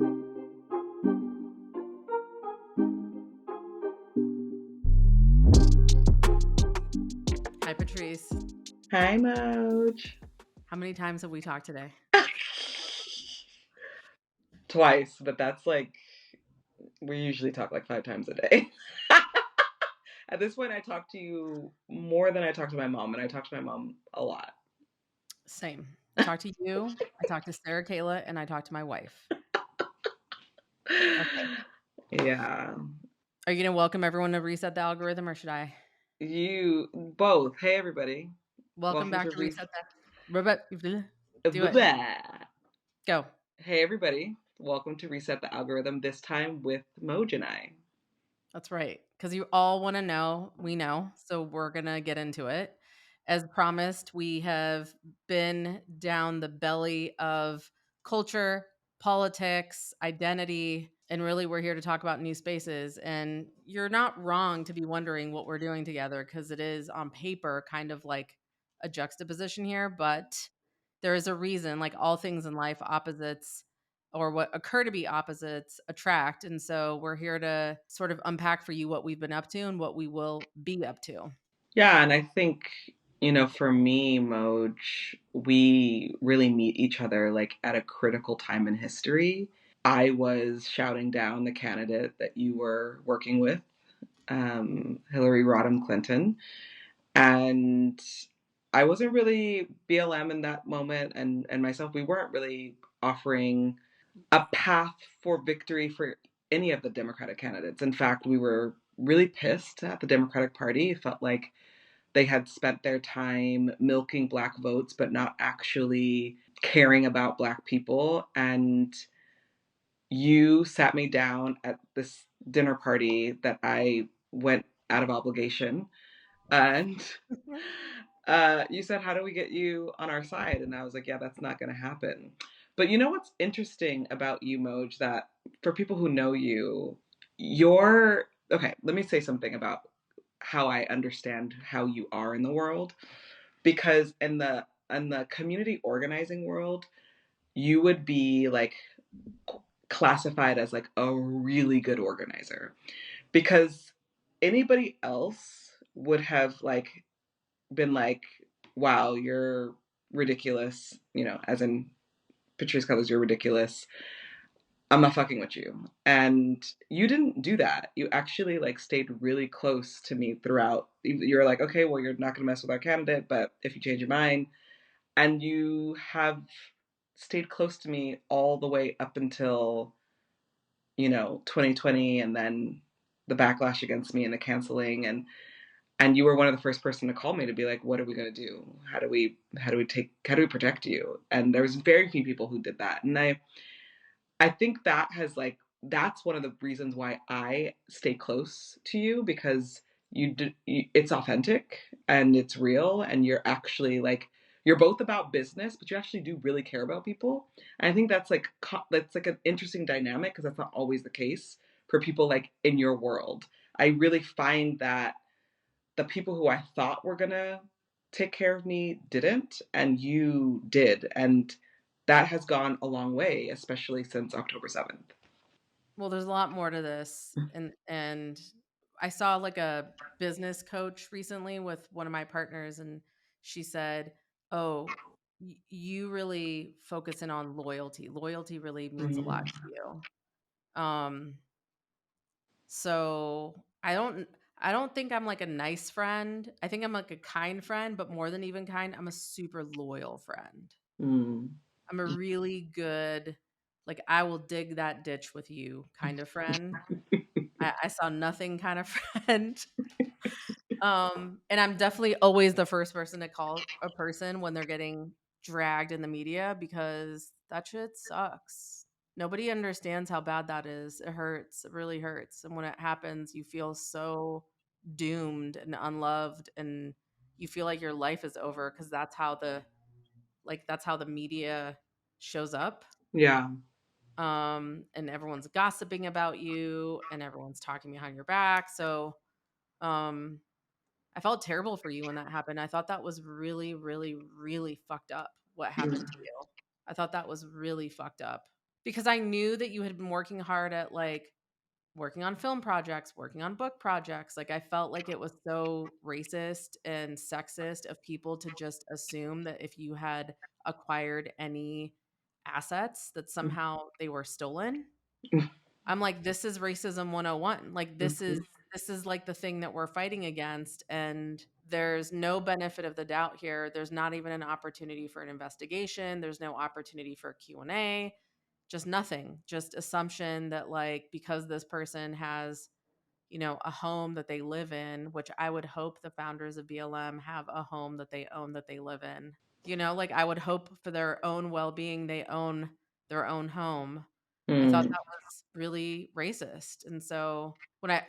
Hi, Patrisse. Hi, Moj. How many times have we talked today? Twice, but that's like we usually talk like 5 times a day. At this point, I talk to you more than I talk to my mom, and I talk to my mom a lot. Same. I talked to you, I talked to Sarah Kayla, and I talked to my wife. Okay. Yeah, Are you going to welcome everyone to Reset the Algorithm, or should I? you both. Hey, everybody. Welcome Welcome back to to Reset the. Do it. Blah. Go. Hey, everybody. Welcome to Reset the Algorithm. This time with Moj and I. That's right. Because you all want to know. We know. So we're going to get into it. As promised, we have been down the belly of culture, politics, identity, and really we're here to talk about new spaces. And you're not wrong to be wondering what we're doing together because it is on paper kind of like a juxtaposition here, but there is a reason, like all things in life, opposites or what occur to be opposites attract. And so we're here to sort of unpack for you what we've been up to and what we will be up to. Yeah, and I think, for me, Moj, we really meet each other like at a critical time in history. I was shouting down the candidate that you were working with, Hillary Rodham Clinton, and I wasn't really BLM in that moment, and myself, we weren't really offering a path for victory for any of the Democratic candidates. In fact, we were really pissed at the Democratic Party. It felt like they had spent their time milking Black votes, but not actually caring about Black people. And you sat me down at this dinner party that I went out of obligation. And you said, "How do we get you on our side?" And I was like, "Yeah, that's not going to happen." But you know what's interesting about you, Moj, that for people who know you, you're okay. Let me say something about how I understand how you are in the world, because in the community organizing world, you would be like classified as like a really good organizer, because anybody else would have like been like, wow, you're ridiculous, as in Patrisse Cullors, you're ridiculous. I'm not fucking with you. And you didn't do that. You actually like stayed really close to me throughout. You're like, okay, well, you're not going to mess with our candidate, but if you change your mind, and you have stayed close to me all the way up until 2020, and then the backlash against me and the canceling, and you were one of the first person to call me to be like, what are we going to do? How do we protect you? And there was very few people who did that. And I think that's one of the reasons why I stay close to you, because it's authentic and it's real, and you're actually like, you're both about business, but you actually do really care about people. And I think that's like an interesting dynamic, because that's not always the case for people like in your world. I really find that the people who I thought were gonna take care of me didn't, and you did. And that has gone a long way, especially since October 7th. Well, there's a lot more to this. And I saw like a business coach recently with one of my partners and she said, "Oh, you really focus in on loyalty. Loyalty really means a lot to Mm. you." So I don't think I'm like a nice friend. I think I'm like a kind friend, but more than even kind, I'm a super loyal friend. Mm. I'm a really good, like I will dig that ditch with you kind of friend. I saw nothing kind of friend. And I'm definitely always the first person to call a person when they're getting dragged in the media because that shit sucks. Nobody understands how bad that is. It hurts. It really hurts. And when it happens, you feel so doomed and unloved and you feel like your life is over because that's how the media shows up. Yeah. And everyone's gossiping about you and everyone's talking behind your back. So um I felt terrible for you when that happened. I thought that was really, really, really fucked up what happened to Mm. you. I thought that was really fucked up. because I knew that you had been working hard at, like, working on film projects, working on book projects. Like, I felt like it was so racist and sexist of people to just assume that if you had acquired any assets that somehow they were stolen. I'm like, this is racism 101. Like, Mhm. this is like the thing that we're fighting against, and there's no benefit of the doubt here. There's not even an opportunity for an investigation. There's no opportunity for Q&A. Just nothing. Just assumption that, like, because this person has, a home that they live in, which I would hope the founders of BLM have a home that they own, that they live in. Like, I would hope for their own well-being they own their own home. I thought Mm. that was really racist. And so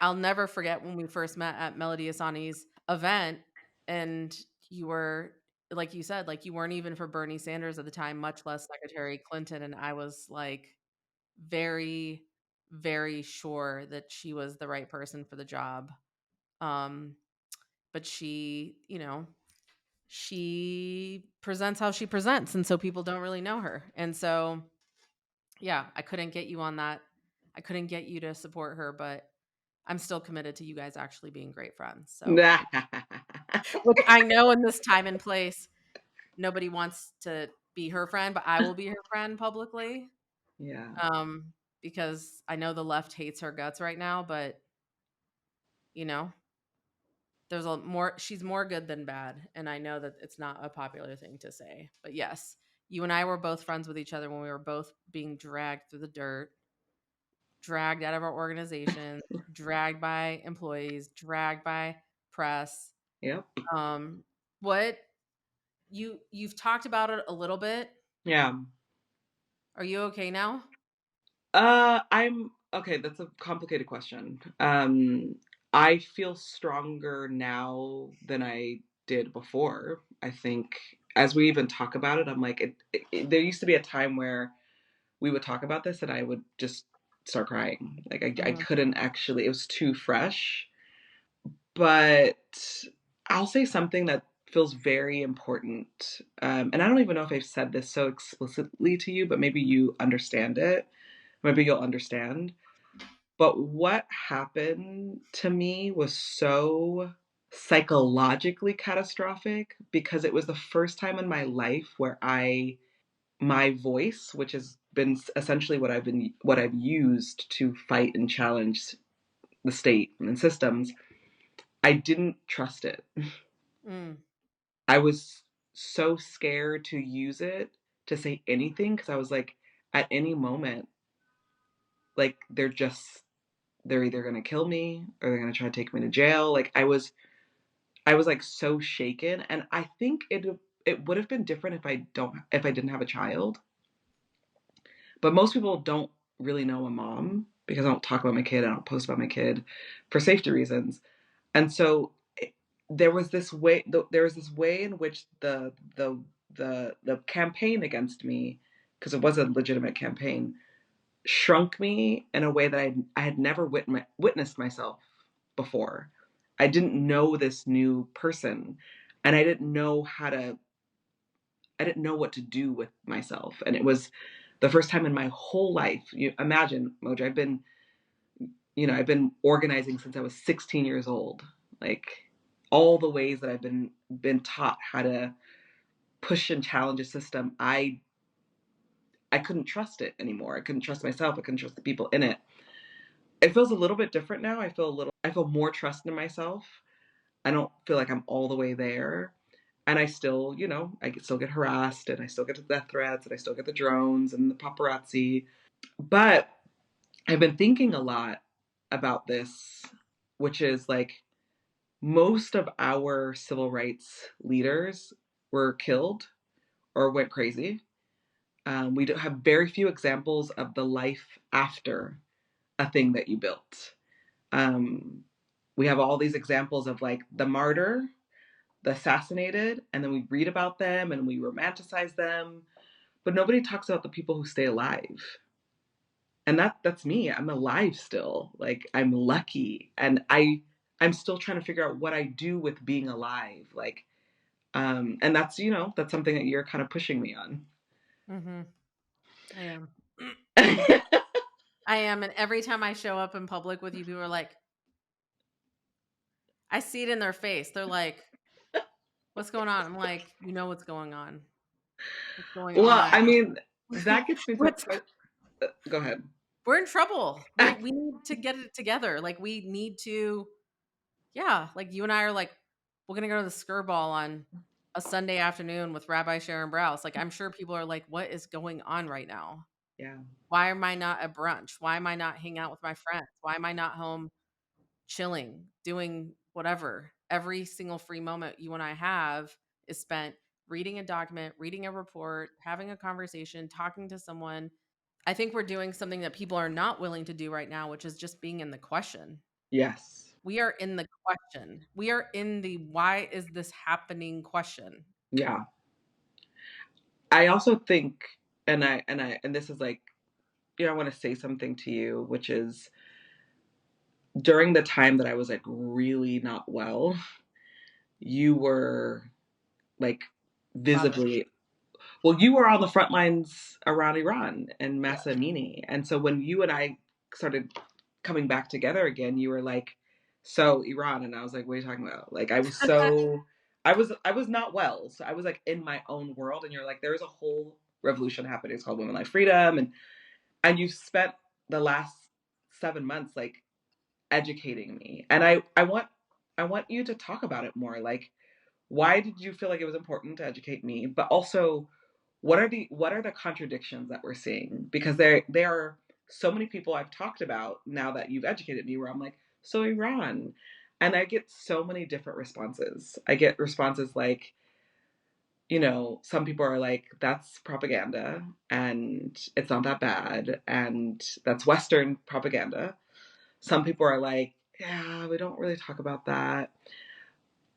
I'll never forget when we first met at Melody Asani's event, and you were, like you said, like, you weren't even for Bernie Sanders at the time, much less Secretary Clinton. And I was like, very, very sure that she was the right person for the job. Um, but she presents how she presents. And so people don't really know her. And so, yeah, I couldn't get you on that. I couldn't get you to support her, but I'm still committed to you guys actually being great friends. So, which I know in this time and place, nobody wants to be her friend, but I will be her friend publicly. Yeah. Um, because I know the left hates her guts right now, but you know, there's a more she's more good than bad, and I know that it's not a popular thing to say. But yes, you and I were both friends with each other when we were both being dragged through the dirt, dragged out of our organization, dragged by employees, dragged by press. Yep. Um, what you've talked about it a little bit. Yeah. Are you okay now? I'm okay. That's a complicated question. I feel stronger now than I did before. I think as we even talk about it, I'm like, there used to be a time where we would talk about this and I would just start crying. Like I Mhm. couldn't actually, it was too fresh. But I'll say something that feels very important. And I don't even know if I've said this so explicitly to you, but maybe you understand it. Maybe you'll understand. But what happened to me was so psychologically catastrophic because it was the first time in my life where my voice, which has been essentially what I've used to fight and challenge the state and systems, I didn't trust it. Mm, I was so scared to use it to say anything because I was like, at any moment, like they're either gonna kill me or they're gonna try to take me to jail. Like I was like so shaken, and I think it would have been different if I didn't have a child. But most people don't really know a mom because I don't talk about my kid, I don't post about my kid for safety reasons. And so there was this way in which the campaign against me, because it was a legitimate campaign, shrunk me in a way that I had never witnessed myself before. I didn't know this new person, and I didn't know what to do with myself. And it was the first time in my whole life. You imagine, Moja, I've been organizing since I was 16 years old. Like all the ways that I've been taught how to push and challenge a system, I couldn't trust it anymore. I couldn't trust myself. I couldn't trust the people in it. It feels a little bit different now. I feel more trust in myself. I don't feel like I'm all the way there. And I still, I still get harassed and I still get the death threats and I still get the drones and the paparazzi. But I've been thinking a lot about this, which is like most of our civil rights leaders were killed or went crazy. We don't have very few examples of the life after a thing that you built. Um, we have all these examples of like the martyr, the assassinated, and then we read about them and we romanticize them, but nobody talks about the people who stay alive. And that's me. I'm alive still. Like I'm lucky, and I'm still trying to figure out what I do with being alive. Like, and that's something that you're kind of pushing me on. mhm. I am. I am, and every time I show up in public with you, people are like, I see it in their face. They're like, "What's going on?" I'm like, "You know what's going on. What's going Well, on? I mean, that gets me to a What's question. Go ahead. We're in trouble. We need to get it together. Like, we need to yeah, like, you and I are like, "We're gonna go to the Skirball on a Sunday afternoon with Rabbi Sharon Brous." Like, I'm sure people are like, "What is going on right now? Yeah. Why am I not at brunch? Why am I not hanging out with my friends? Why am I not home chilling, doing whatever?" Every single free moment you and I have is spent reading a document, reading a report, having a conversation, talking to someone. I think we're doing something that people are not willing to do right now, which is just being in the question. Yes. We are in the question. We are in the "why is this happening" question. Yeah. I also think, and this is like, I want to say something to you, which is during the time that I was like really not well, you were like Love it. visibly, well, you were on the front lines around Iran and Yeah. Masa Amini. And so when you and I started coming back together again, you were like, so Iran. And I was like, what are you talking about? Like, I was not well. So I was like in my own world. And you're like, there's a whole revolution happening. It's called Women Like Freedom. And you've spent the last 7 months like educating me. And I want you to talk about it more. Like, why did you feel like it was important to educate me? But also, what are the contradictions that we're seeing? Because there are so many people I've talked about now that you've educated me where I'm like, so Iran. And I get so many different responses. I get responses like, some people are like, that's propaganda and it's not that bad and that's Western propaganda. Some people are like, yeah, we don't really talk about that.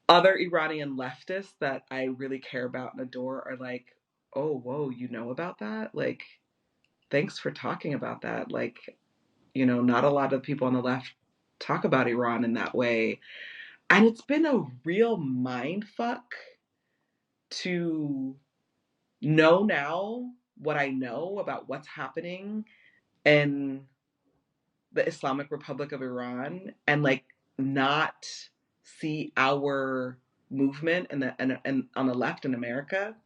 Other Iranian leftists that I really care about and adore are like, oh, whoa, you know about that? Like, thanks for talking about that. Like, not a lot of people on the left talk about Iran in that way. And it's been a real mind fuck to know now what I know about what's happening in the Islamic Republic of Iran and like not see our movement and on the left in America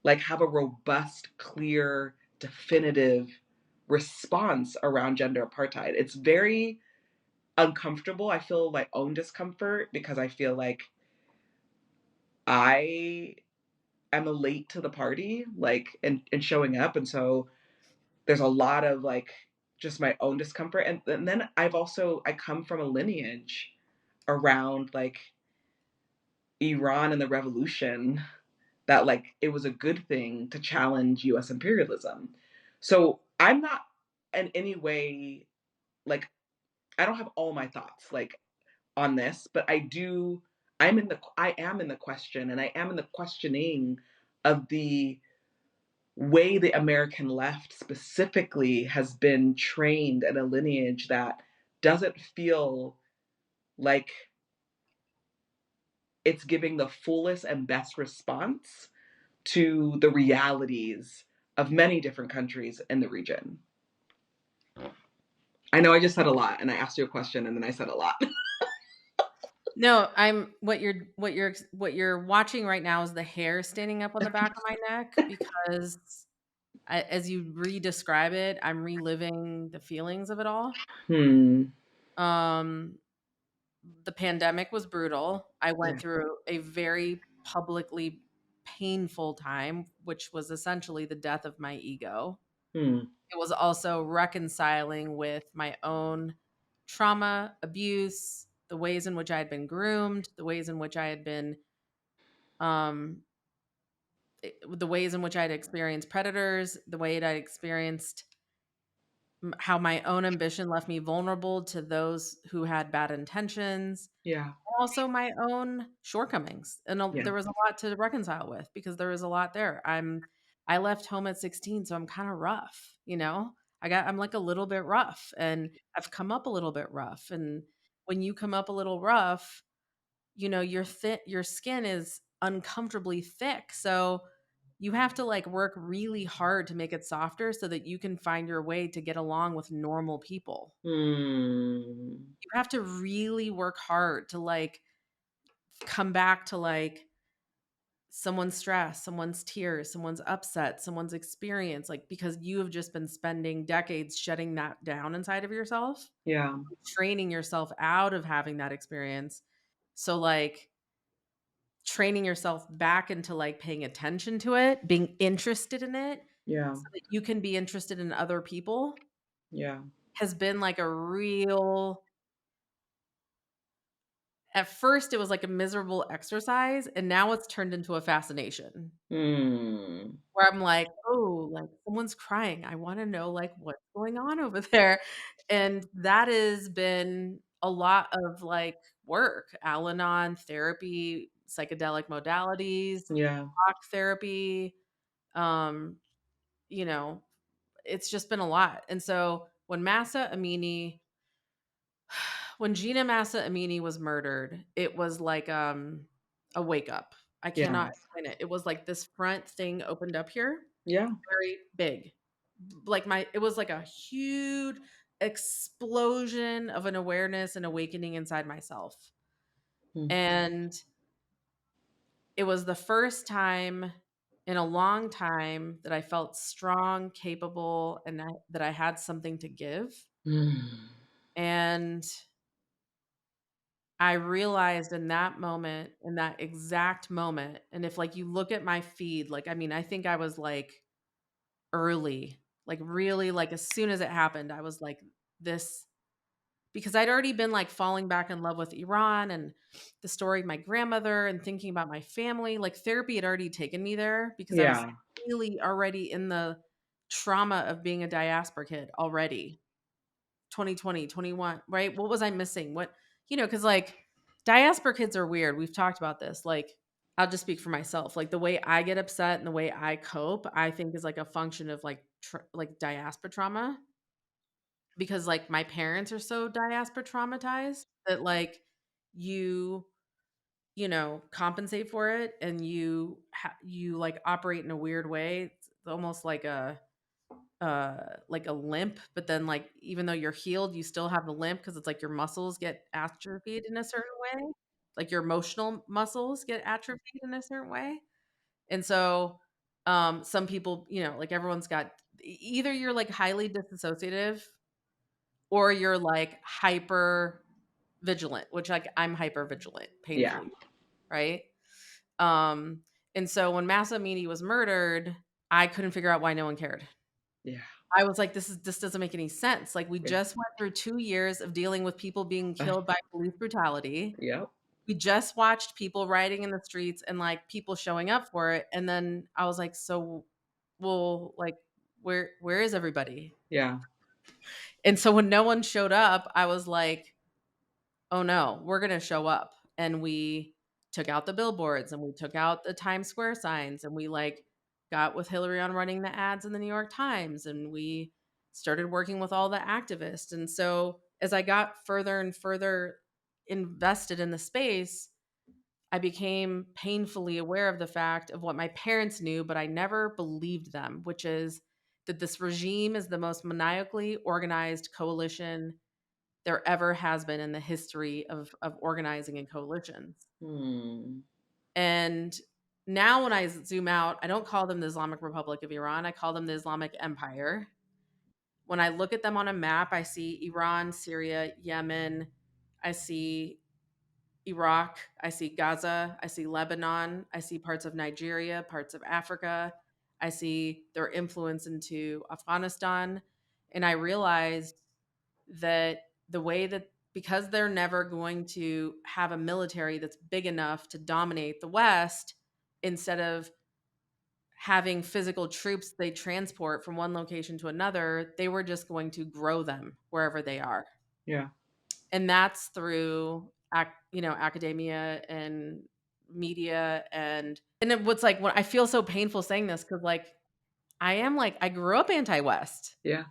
like have a robust, clear, definitive response around gender apartheid. It's very uncomfortable. I feel my own discomfort because I feel like I am a late to the party, like and showing up. And so there's a lot of like just my own discomfort. And then I come from a lineage around like Iran and the revolution that like it was a good thing to challenge US imperialism. So I'm not in any way like I don't have all my thoughts like on this, but I am in the question and I am in the questioning of the way the American left specifically has been trained in a lineage that doesn't feel like it's giving the fullest and best response to the realities of many different countries in the region. I know I just said a lot and I asked you a question and then I said a lot. No, I'm what you're watching right now is the hair standing up on the back of my neck because as you re-describe it, I'm reliving the feelings of it all. Hmm. Um, the pandemic was brutal. I went Yeah. through a very publicly painful time, which was essentially the death of my ego. Hmm. It was also reconciling with my own trauma, abuse, the ways in which I had been groomed, the ways in which I had been, um, the ways in which I had experienced predators, the way that I experienced how my own ambition left me vulnerable to those who had bad intentions, Yeah. and also my own shortcomings. And Yeah. there was a lot to reconcile with because there was a lot there. I left home at 16, so I'm kind of rough, you know? I'm like a little bit rough and I've come up a little bit rough. And when you come up a little rough, your skin is uncomfortably thick. So you have to like work really hard to make it softer so that you can find your way to get along with normal people. Hmm. You have to really work hard to like come back to like someone's stress, someone's tears, someone's upset, someone's experience, like because you have just been spending decades shutting that down inside of yourself, Yeah. training yourself out of having that experience. So, like, training yourself back into like paying attention to it, being interested in it, Yeah. so that you can be interested in other people Yeah. has been like a real, at first, it was like a miserable exercise, and now it's turned into a fascination. Hmm. Where I'm like, "Oh, like, someone's crying. I wanna know, like, what's going on over there." And that has been a lot of, like, work, Al-Anon, therapy, psychedelic modalities, Yeah. talk therapy, um, you know, it's just been a lot. And so when Gina Massa Amini was murdered, it was like, a wake up. I Yeah. cannot explain it. It was like this front thing opened up here, Yeah. very big. Like it was like a huge explosion of an awareness and awakening inside myself. Hmm. And it was the first time in a long time that I felt strong, capable, and that I had something to give. Hmm. And I realized in that moment, in that exact moment, and if like you look at my feed, like, I mean, I think I was like early, like really, like as soon as it happened, I was like, this, because I'd already been like falling back in love with Iran and the story of my grandmother and thinking about my family. Like therapy had already taken me there because I was Yeah. really already in the trauma of being a diaspora kid already. 2020, 21, right? What was I missing? What, because like diaspora kids are weird. We've talked about this. Like, I'll just speak for myself. Like the way I get upset and the way I cope, I think is like a function of like like diaspora trauma, because like my parents are so diaspora traumatized that like you compensate for it, and you like operate in a weird way. It's almost like a limp, but then like even though you're healed, you still have the limp because it's like your muscles get atrophied in a certain way. Like your emotional muscles get atrophied in a certain way. And so some people, like everyone's got, either you're like highly disassociative or you're like hyper vigilant, which like I'm hyper vigilant, Yeah. painfully, right? Um and so when Massa Amini was murdered, I couldn't figure out why no one cared. Yeah. I was like, this doesn't make any sense. Like, we Yeah. just went through 2 years of dealing with people being killed by police brutality. Yep. We just watched people rioting in the streets and, like, people showing up for it, and then I was like, "So, well, like, where is everybody?" Yeah. And so when no one showed up, I was like, oh no, we're going to show up. And we took out the billboards and we took out the Times Square signs, and we like got with Hillary on running the ads in the New York Times, and we started working with all the activists. And so as I got further and further invested in the space, I became painfully aware of the fact of what my parents knew, but I never believed them, which is that this regime is the most maniacally organized coalition there ever has been in the history of organizing and coalitions. Hmm. And now when I zoom out, I don't call them the Islamic Republic of Iran. I call them the Islamic Empire. When I look at them on a map, I see Iran, Syria, Yemen, I see Iraq, I see Gaza, I see Lebanon, I see parts of Nigeria, parts of Africa. I see their influence into Afghanistan. And I realized that the way that, because they're never going to have a military that's big enough to dominate the West, instead of having physical troops they transport from one location to another, they were just going to grow them wherever they are. Yeah. And that's through academia and media. And it, what's like, what I feel so painful saying this, because like I grew up anti-West. Yes.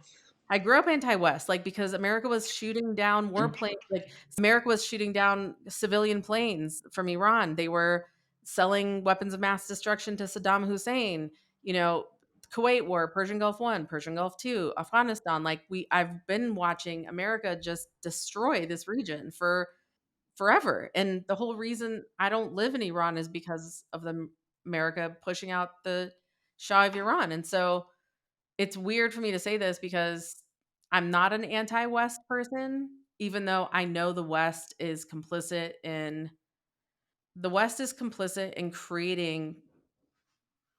I grew up anti-West, like, because America was shooting down warplanes, like, America was shooting down civilian planes from Iran. They were selling weapons of mass destruction to Saddam Hussein, you know, Kuwait War, Persian Gulf 1, Persian Gulf 2, Afghanistan. Like I've been watching America just destroy this region for forever. And the whole reason I don't live in Iran is because of the America pushing out the Shah of Iran. And so it's weird for me to say this because I'm not an anti-West person, even though I know the West is complicit in creating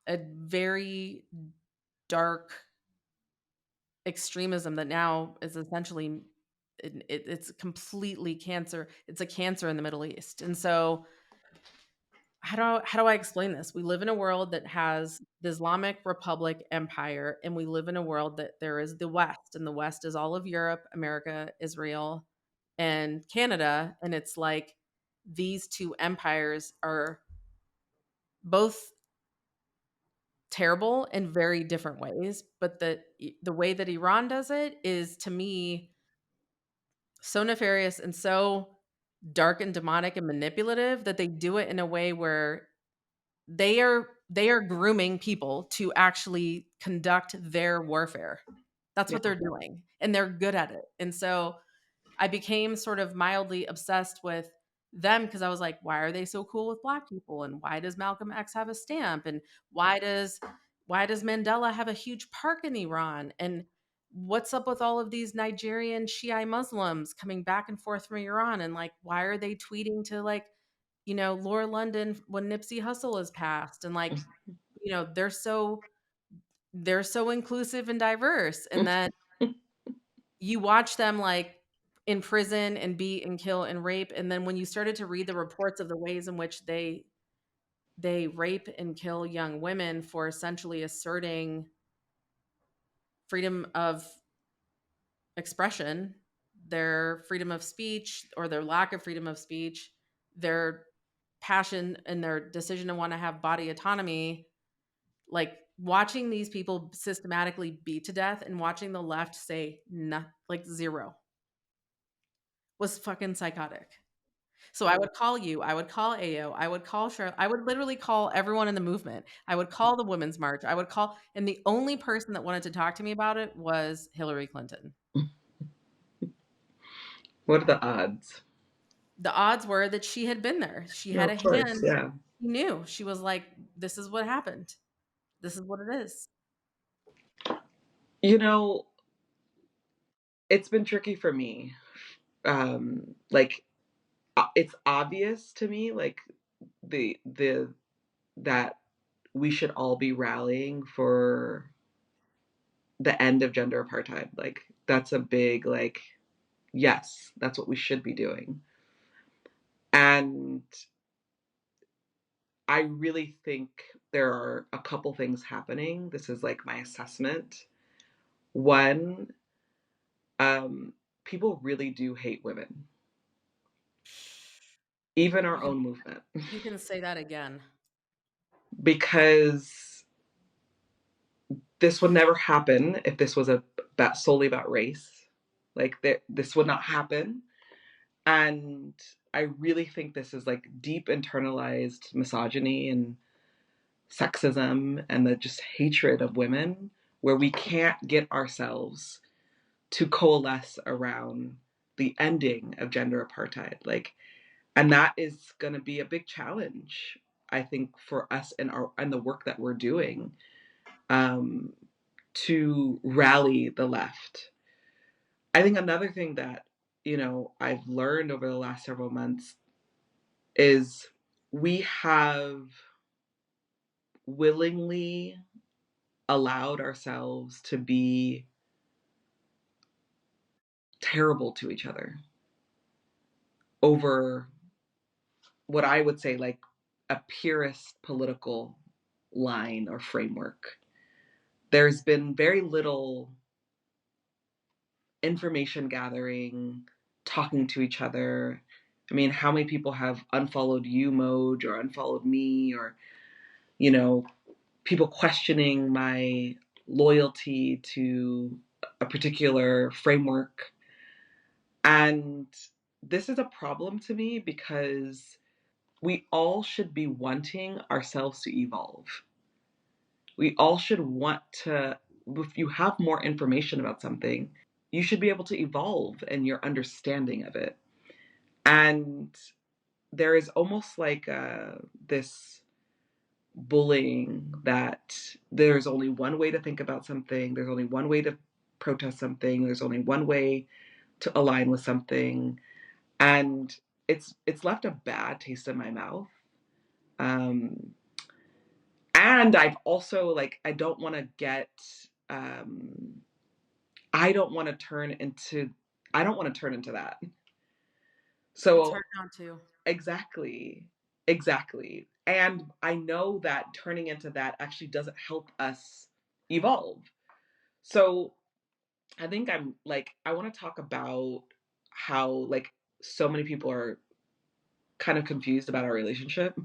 a very dark extremism that now is essentially it's completely cancer. It's a cancer in the Middle East. And so how do I explain this? We live in a world that has the Islamic Republic empire, and we live in a world that there is the West, and the West is all of Europe, America, Israel, and Canada. And it's like these two empires are both terrible in very different ways, but the way that Iran does it is, to me, so nefarious and so dark and demonic and manipulative that they do it in a way where they are grooming people to actually conduct their warfare. That's Yeah. what they're doing, and they're good at it. And so I became sort of mildly obsessed with them because I was like, why are they so cool with black people? And why does Malcolm X have a stamp? And why does Mandela have a huge park in Iran? And what's up with all of these Nigerian Shiite Muslims coming back and forth from Iran? And like, why are they tweeting to like, Laura London when Nipsey Hussle is passed? And like, they're so inclusive and diverse. And then you watch them like in prison and beat and kill and rape, and then when you started to read the reports of the ways in which they rape and kill young women for essentially asserting freedom of expression, their freedom of speech or their lack of freedom of speech, their passion and their decision to want to have body autonomy, like watching these people systematically beat to death and watching the left say no, like zero, was fucking psychotic. So I would call you, I would call AO, I would call Charlotte, I would literally call everyone in the movement. I would call the Women's March. I would call, and the only person that wanted to talk to me about it was Hillary Clinton. What are the odds? The odds were that she had been there. She No, had a of course. hand. Yeah. She knew. She was like, this is what happened. This is what it is. You know, it's been tricky for me. Like it's obvious to me, like the that we should all be rallying for the end of gender apartheid. Like that's a big like yes, that's what we should be doing. And I really think there are a couple things happening. This is like my assessment. One, people really do hate women, even You our can own movement, you can say that again. because this would never happen if this was solely about race. Like this would not happen. And I really think this is like deep internalized misogyny and sexism and the just hatred of women, where we can't get ourselves to coalesce around the ending of gender apartheid. Like, and that is going to be a big challenge, I think, for us and the work that we're doing, um, to rally the left. I think another thing that I've learned over the last several months is we have willingly allowed ourselves to be terrible to each other over what I would say like a purist political line or framework. There's been very little information gathering, talking to each other. I mean, how many people have unfollowed you, Moj, or unfollowed me, or, you know, people questioning my loyalty to a particular framework. And this is a problem to me because we all should be wanting ourselves to evolve. We all should want to, if you have more information about something, you should be able to evolve in your understanding of it. And there is almost like this bullying that there's only one way to think about something, there's only one way to protest something, there's only one way to align with something, and it's left a bad taste in my mouth. Um, and I've also like um, I don't want to turn into I don't want to turn into that. It's So hard not to. exactly. Exactly. And I know that turning into that actually doesn't help us evolve. So I think I'm like, I want to talk about how, like, so many people are kind of confused about our relationship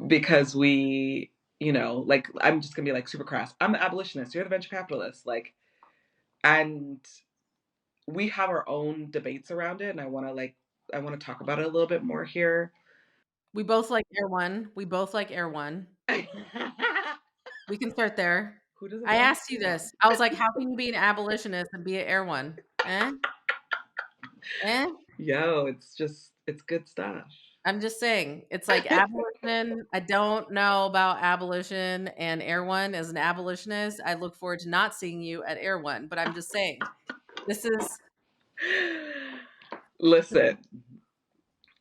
because like, I'm just gonna be like super crass. I'm the abolitionist, you're the venture capitalist. Like, and we have our own debates around it. And I want to talk about it a little bit more here. We both like Air One. We both like Air One. We can start there. Who doesn't I like asked you everyone? this. I was like, "How can you be an abolitionist and be an Air One?" Eh? Eh? Yo, it's good stuff. I'm just saying, it's like abolition. I don't know about abolition and Air One. As an abolitionist, I look forward to not seeing you at Air One. But I'm just saying, this is. Listen,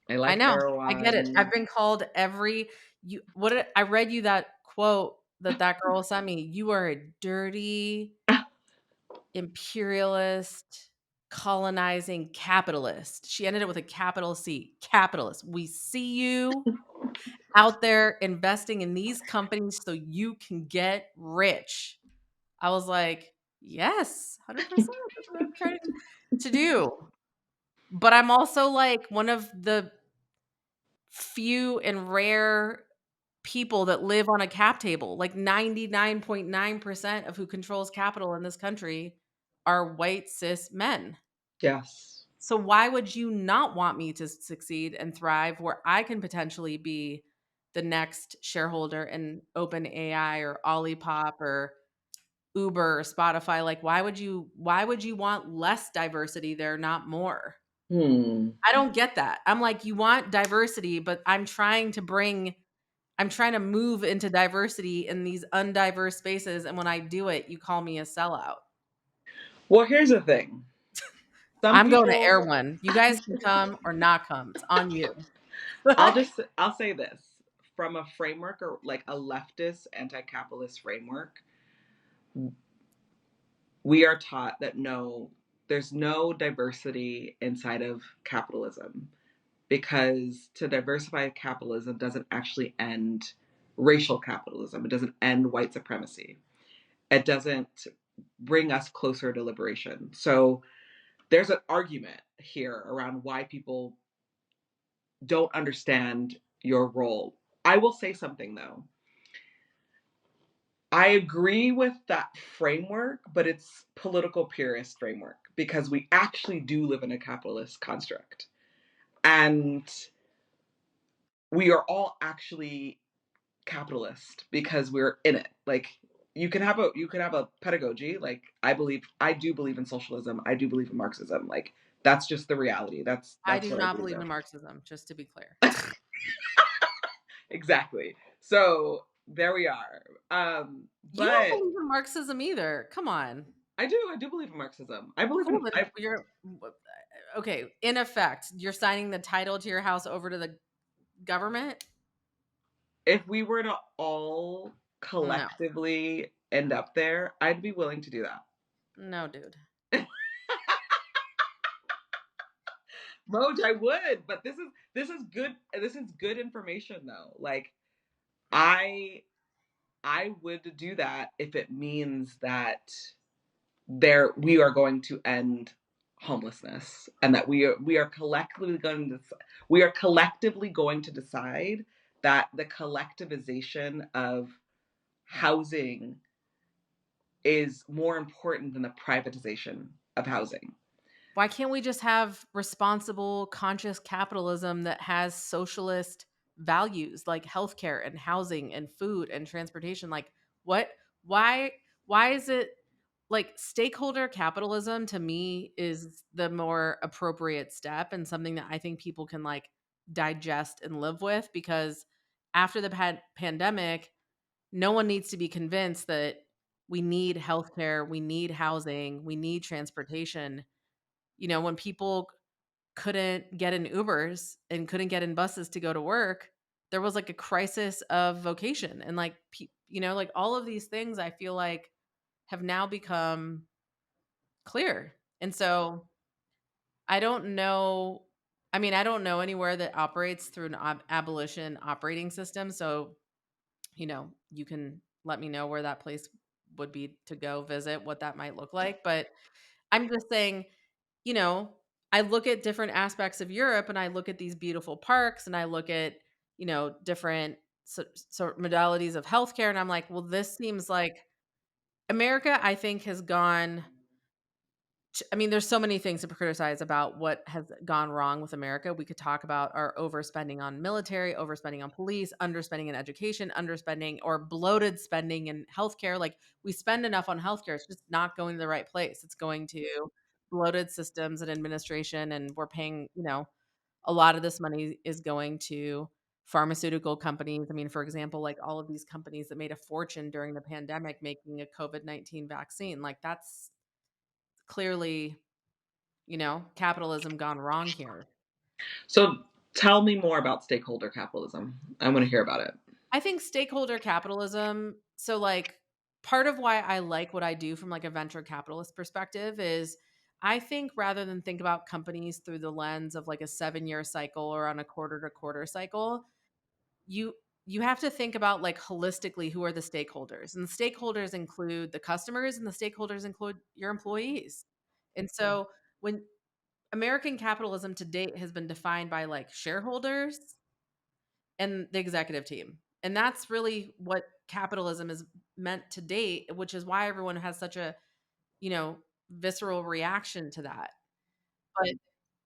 I I like know. I get it. I've Erewhon. been called every you. I read you that quote that girl sent me. You are a dirty imperialist, colonizing capitalist. She ended it with a capital C, capitalist. We see you out there investing in these companies so you can get rich. I was like, yes, 100%. That's what I'm trying to do. But I'm also like one of the few and rare people that live on a cap table. Like 99.9% of who controls capital in this country are white cis men. Yes. So why would you not want me to succeed and thrive where I can potentially be the next shareholder in OpenAI or Olipop or Uber or Spotify? Like why would you want less diversity there, not more? Hmm. I don't get that. I'm like, you want diversity, but I'm trying to move into diversity in these undiverse spaces. And when I do it, you call me a sellout. Well, here's the thing. Some I'm going to Air people, One. You guys can come or not come. It's on you. I'll say this from a framework or like a leftist anti-capitalist framework, we are taught that no, there's no diversity inside of capitalism because to diversify capitalism doesn't actually end racial capitalism. It doesn't end white supremacy. It doesn't bring us closer to liberation. So there's an argument here around why people don't understand your role. I will say something though. I agree with that framework, but it's political purist framework because we actually do live in a capitalist construct. And we are all actually capitalist because we're in it. Like you can have a pedagogy. Like I do believe in socialism. I do believe in Marxism. Like that's just the reality. I That's do what I not believe believe in. in Marxism, just to be clear. Exactly. So there we are. You don't But believe in Marxism either. Come on. I do believe in Marxism. I believe Cool. in Then you're okay. In effect, you're signing the title to your house over to the government. if we were to all No, collectively end up there, I'd be willing to do that. no, dude. Moj, I would, but this is good information though. Like I I would do that if it means that we are going to end homelessness and that we are collectively going to decide that the collectivization of housing is more important than the privatization of housing. Why can't we just have responsible, conscious capitalism that has socialist? values like healthcare and housing and food and transportation. Like, what, why, why is it like stakeholder capitalism to me is the more appropriate step and something that I think people can like digest and live with because after the pandemic, no one needs to be convinced that we need healthcare, we need housing, we need transportation. When people couldn't get in Ubers and couldn't get in buses to go to work, there was like a crisis of vocation and like like all of these things I feel like have now become clear. And so I don't know I don't know anywhere that operates through an abolition operating system, so you can let me know where that place would be to go visit, what that might look like. But I'm just saying, you know, I look at different aspects of Europe and I look at these beautiful parks and I look at, different modalities of healthcare. And I'm like, well, this seems like America, I think, has gone there's so many things to criticize about what has gone wrong with America. We could talk about our overspending on military, overspending on police, underspending in education, underspending or bloated spending in healthcare. Like we spend enough on healthcare, it's just not going to the right place. It's going to bloated systems and administration, and we're paying, a lot of this money is going to pharmaceutical companies. For example, like all of these companies that made a fortune during the pandemic making a COVID-19 vaccine, like that's clearly capitalism gone wrong here. So tell me more about stakeholder capitalism. I want to hear about it. I think stakeholder capitalism, so like part of why I like what I do from like a venture capitalist perspective is I think rather than think about companies through the lens of like a 7-year cycle or on a quarter to quarter cycle, you you have to think about like holistically who are the stakeholders. And the stakeholders include the customers and the stakeholders include your employees. And so when American capitalism to date has been defined by like shareholders and the executive team. And that's really what capitalism is meant to date, which is why everyone has such a, you know, visceral reaction to that. But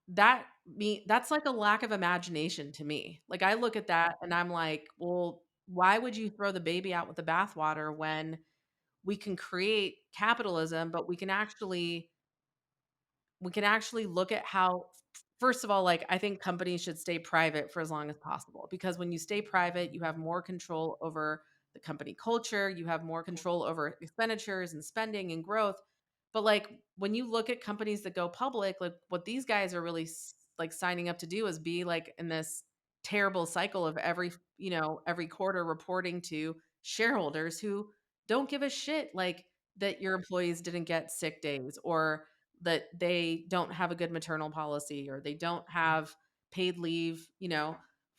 that's like a lack of imagination to me. Like I look at that and I'm like, well, why would you throw the baby out with the bathwater when we can create capitalism, but we can actually look at how first of all, like I think companies should stay private for as long as possible because when you stay private, you have more control over the company culture, you have more control over expenditures and spending and growth. But like when you look at companies that go public, like what these guys are really like signing up to do is be like in this terrible cycle of every quarter reporting to shareholders who don't give a shit like that your employees didn't get sick days or that they don't have a good maternal policy or they don't have paid leave,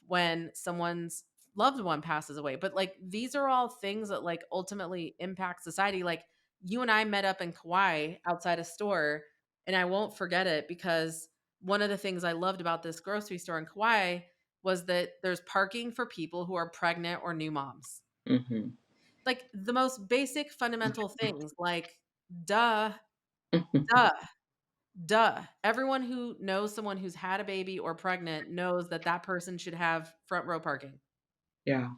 when someone's loved one passes away. But like these are all things that like ultimately impact society. Like you and I met up in Kauai outside a store and I won't forget it because one of the things I loved about this grocery store in Kauai was that there's parking for people who are pregnant or new moms. Hmm. Like the most basic fundamental things like duh, duh. Duh. Everyone who knows someone who's had a baby or pregnant knows that that person should have front row parking. Yeah,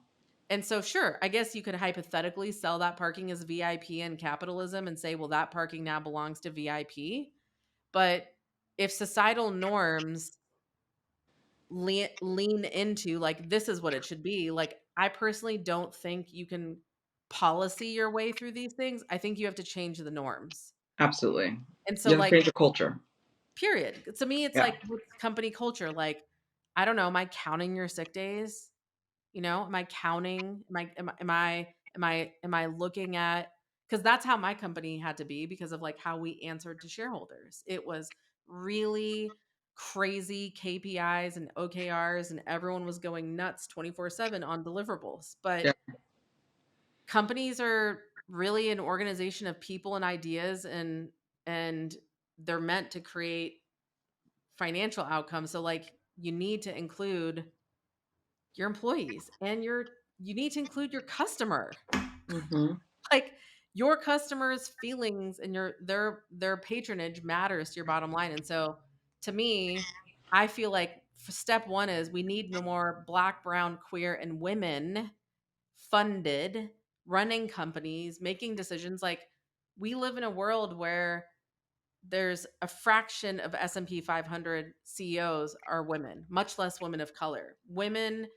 And so, sure, I guess you could hypothetically sell that parking as VIP in capitalism and say, well, that parking now belongs to VIP. But if societal norms lean into like, this is what it should be, like, I personally don't think you can policy your way through these things. I think you have to change the norms. absolutely. And so, You have to like, change the culture. period. To me, it's Yeah. like with company culture, like, I don't know, am I counting your sick days? Am I counting? Am I looking at because that's how my company had to be because of like how we answered to shareholders. It was really crazy KPIs and OKRs, and everyone was going nuts 24/7 on deliverables. But Yeah. companies are really an organization of people and ideas and they're meant to create financial outcomes. So like you need to include your employees and you need to include your customer. Hmm. Like your customers' feelings and their patronage matters to your bottom line. And so to me, I feel like step one is we need more Black, brown, queer, and women funded running companies, making decisions. Like, we live in a world where there's a fraction of S&P 500 CEOs are women, much less women of color. Women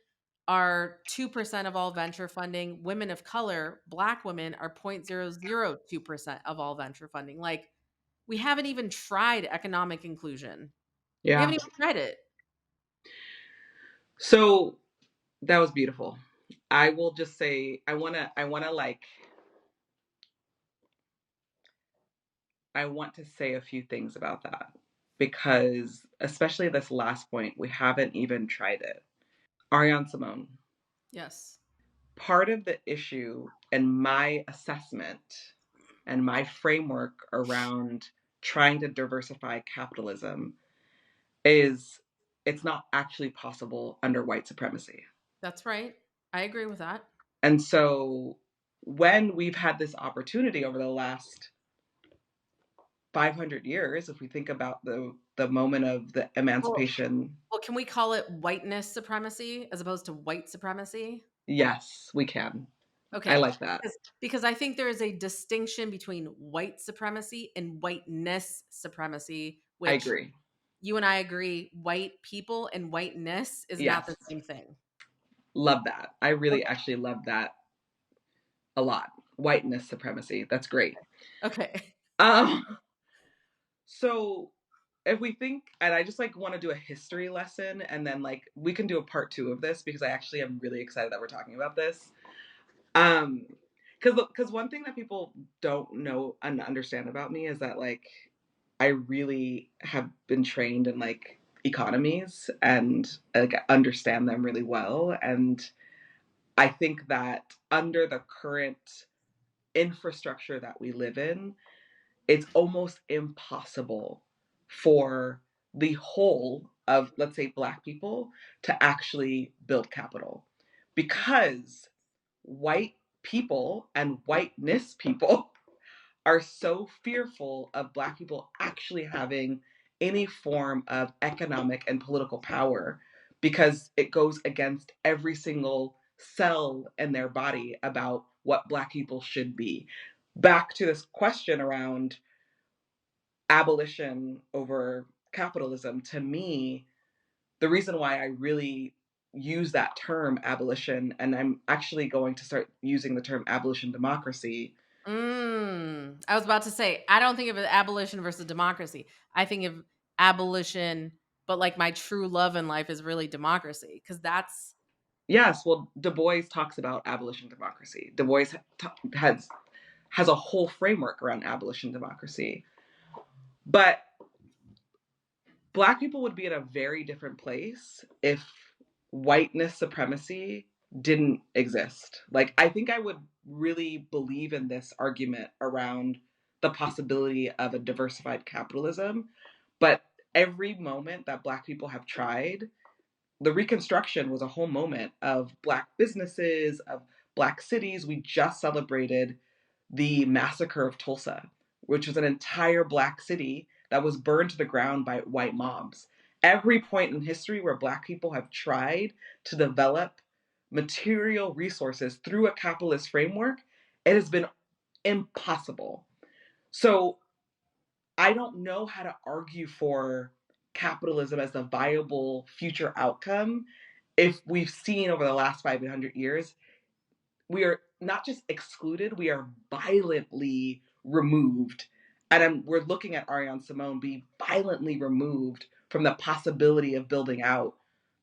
are 2% of all venture funding. Women of color, Black women, are 0.002% of all venture funding. Like, we haven't even tried economic inclusion. We Yeah. haven't even tried it. So that was beautiful. I will just say I want to say a few things about that because especially this last point, we haven't even tried it. Ariane Simone, Yes. part of the issue and my assessment and my framework around trying to diversify capitalism is it's not actually possible under white supremacy. That's right. I agree with that. And so when we've had this opportunity over the last 500 years, if we think about the moment of the Well, emancipation, well, can we call it whiteness supremacy as opposed to white supremacy? yes, we can. I Okay. like that. Because I think there is a distinction between white supremacy and whiteness supremacy, I which agree. you and I agree white people and whiteness is not the Yes. same thing. Love that. I really Okay. actually love that a lot. Whiteness supremacy. That's great. Okay. Um so if we think, and I just like want to do a history lesson and then like we can do a part 2 of this because I actually am really excited that we're talking about this. Um, because one thing that people don't know and understand about me is that like I really have been trained in like economies and like understand them really well. And I think that under the current infrastructure that we live in, it's almost impossible for the whole of, let's say, Black people to actually build capital because white people and whiteness people are so fearful of Black people actually having any form of economic and political power because it goes against every single cell in their body about what Black people should be. Back to this question around abolition over capitalism, to me, the reason why I really use that term abolition, and I'm actually going to start using the term abolition democracy. I was about to say, I don't think of it abolition versus democracy. I think of abolition, but like my true love in life is really democracy because that's Yes, well, Du Bois talks about abolition democracy. Du Bois has a whole framework around abolition democracy. But Black people would be in a very different place if whiteness supremacy didn't exist. Like, I think I would really believe in this argument around the possibility of a diversified capitalism. But every moment that Black people have tried, the Reconstruction was a whole moment of Black businesses, of Black cities. We just celebrated the massacre of Tulsa, which was an entire Black city that was burned to the ground by white mobs. Every point in history where Black people have tried to develop material resources through a capitalist framework, it has been impossible. So I don't know how to argue for capitalism as a viable future outcome if we've seen over the last 500 years we are not just excluded, we are violently removed. And we're looking at Ariane Simone be violently removed from the possibility of building out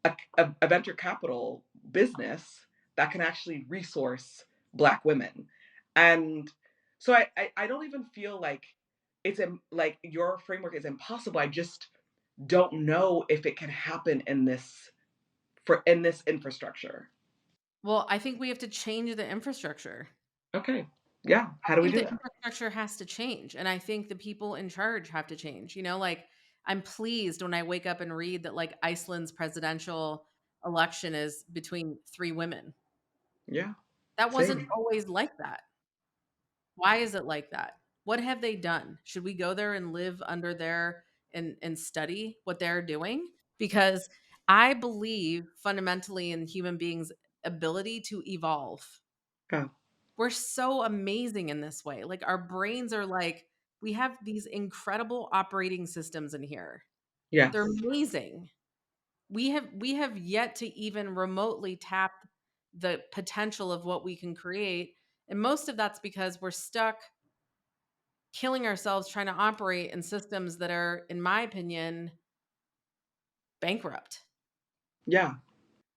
a venture capital business that can actually resource Black women. And so I don't even feel like like your framework is impossible. I just don't know if it can happen in this infrastructure. well, I think we have to change the infrastructure. Okay. Yeah. I How do we think do the that? infrastructure has to change, and I think the people in charge have to change. Like, I'm pleased when I wake up and read that like Iceland's presidential election is between 3 women. Yeah. That wasn't Same. always like that. Why is it like that? What have they done? Should we go there and live under their and study what they're doing? Because I believe fundamentally in human beings' ability to evolve. Oh, We're so amazing in this way. Like our brains are like we have these incredible operating systems in here. They're yes. amazing. We have yet to even remotely tap the potential of what we can create, and most of that's because we're stuck killing ourselves trying to operate in systems that are, in my opinion, bankrupt. Yeah.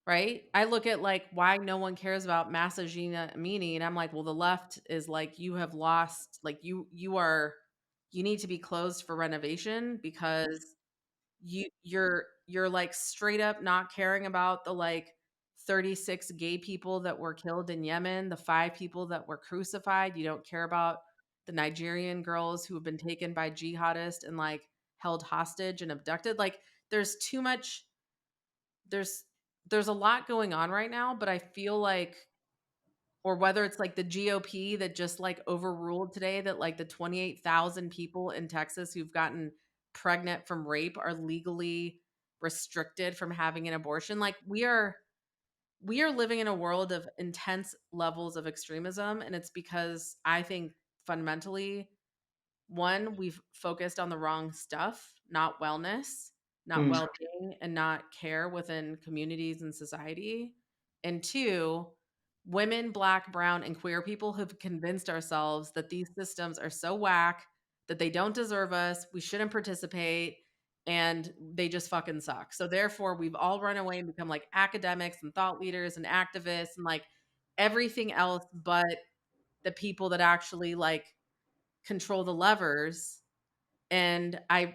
Right? I look at like why no one cares about Masajina Amini, and I'm like, well, the left is like you have lost, like you need to be closed for renovation because you're like straight up not caring about the like 36 gay people that were killed in Yemen, the 5 people that were crucified. You don't care about the Nigerian girls who have been taken by jihadists and like held hostage and abducted. Like there's too much there's there's a lot going on right now, but I feel like or whether it's like the GOP that just like overruled today that like the 28,000 people in Texas who've gotten pregnant from rape are legally restricted from having an abortion. Like we are living in a world of intense levels of extremism, and it's because I think fundamentally one, we've focused on the wrong stuff, not wellness, not Mm, well-being, and not care within communities and society. And two, women, black, brown, and queer people have convinced ourselves that these systems are so whack that they don't deserve us, we shouldn't participate, and they just fucking suck. So therefore, we've all run away and become like academics and thought leaders and activists and like everything else but the people that actually like control the levers. And I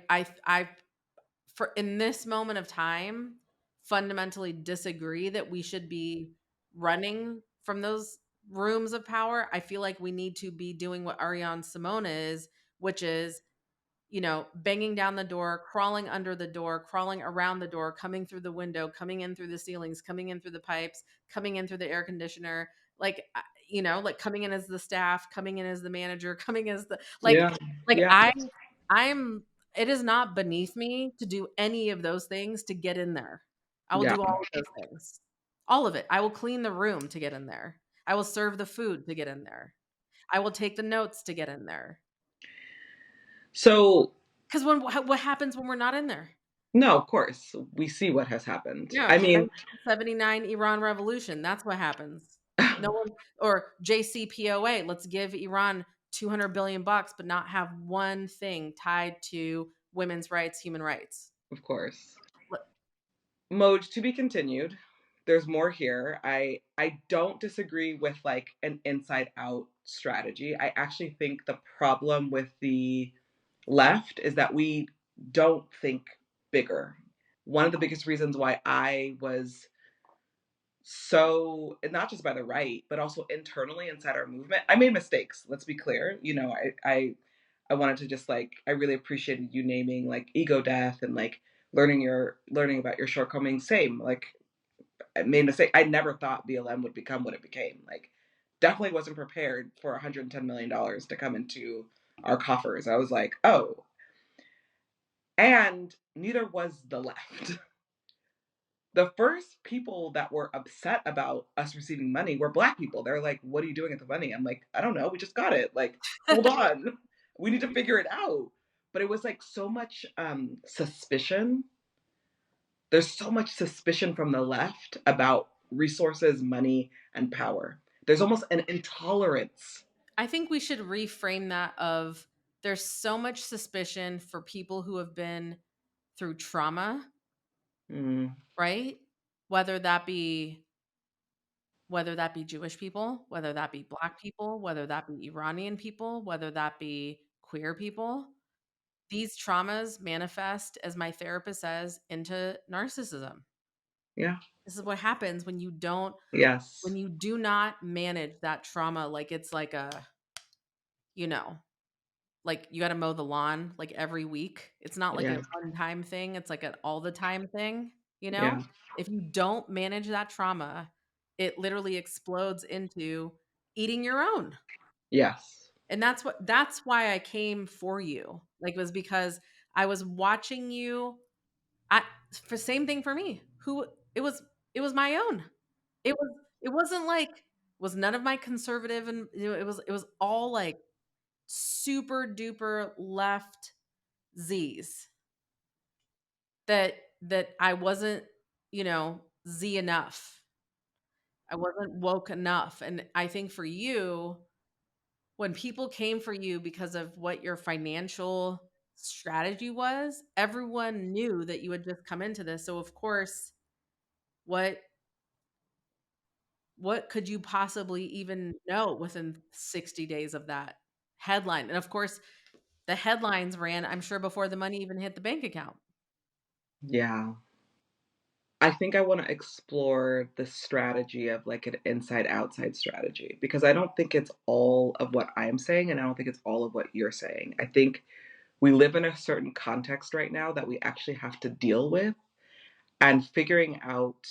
for in this moment of time fundamentally disagree that we should be running from those rooms of power. I feel like we need to be doing what Ariane Simone is, which is banging down the door, crawling under the door, crawling around the door, coming through the window, coming in through the ceilings, coming in through the pipes, coming in through the air conditioner, like like coming in as the staff, coming in as the manager, coming as the yeah. like Yeah. I'm it is not beneath me to do any of those things to get in there. I will Yeah. do all of those things. All of it. I will clean the room to get in there. I will serve the food to get in there. I will take the notes to get in there. So, Because what happens when we're not in there? no, of course, we see what has happened. Yeah, I mean, 1979 Iran Revolution. That's what happens. No one or JCPOA. Let's give Iran 200 billion bucks, but not have one thing tied to women's rights, human rights. of course. Let- Moj, to be continued. There's more here. I don't disagree with like an inside out strategy. I actually think the problem with the left is that we don't think bigger. One of the biggest reasons why I was so, and not just by the right, but also internally inside our movement, I made mistakes. Let's be clear. I wanted to just like, I really appreciated you naming like ego death and like learning about your shortcomings. Same, like I made a mistake. I never thought BLM would become what it became. Like, definitely wasn't prepared for $110 million to come into our coffers. I was like, oh, and neither was the left. The first people that were upset about us receiving money were black people. They're like, "What are you doing with the money?" I'm like, "I don't know. We just got it. Like, hold on. We need to figure it out." But it was like so much suspicion. There's so much suspicion from the left about resources, money, and power. There's almost an intolerance. I think we should reframe that of there's so much suspicion for people who have been through trauma, Mm, right? Whether that be Jewish people, whether that be black people, whether that be Iranian people, whether that be queer people. These traumas manifest, as my therapist says, into narcissism. yeah. This is what happens when Yes. you do not manage that trauma like it's like you know, like you got to mow the lawn like every week. It's not like a Yeah. one-time thing, it's like an all the time thing, you know? Yeah. If you don't manage that trauma, it literally explodes into eating your own. Yes. And that's why I came for you. Like it was because I was watching you I for same thing for me. Who it was my own. It wasn't like was none of my conservative and it was all like super duper left Z's that I wasn't, Z enough. I wasn't woke enough. And I think for you, when people came for you because of what your financial strategy was, everyone knew that you had just come into this. So of course, what what could you possibly even know within 60 days of that headline? And of course, the headlines ran, I'm sure, before the money even hit the bank account. Yeah. I think I want to explore the strategy of like an inside outside strategy because I don't think it's all of what I'm saying and I don't think it's all of what you're saying. I think we live in a certain context right now that we actually have to deal with, and figuring out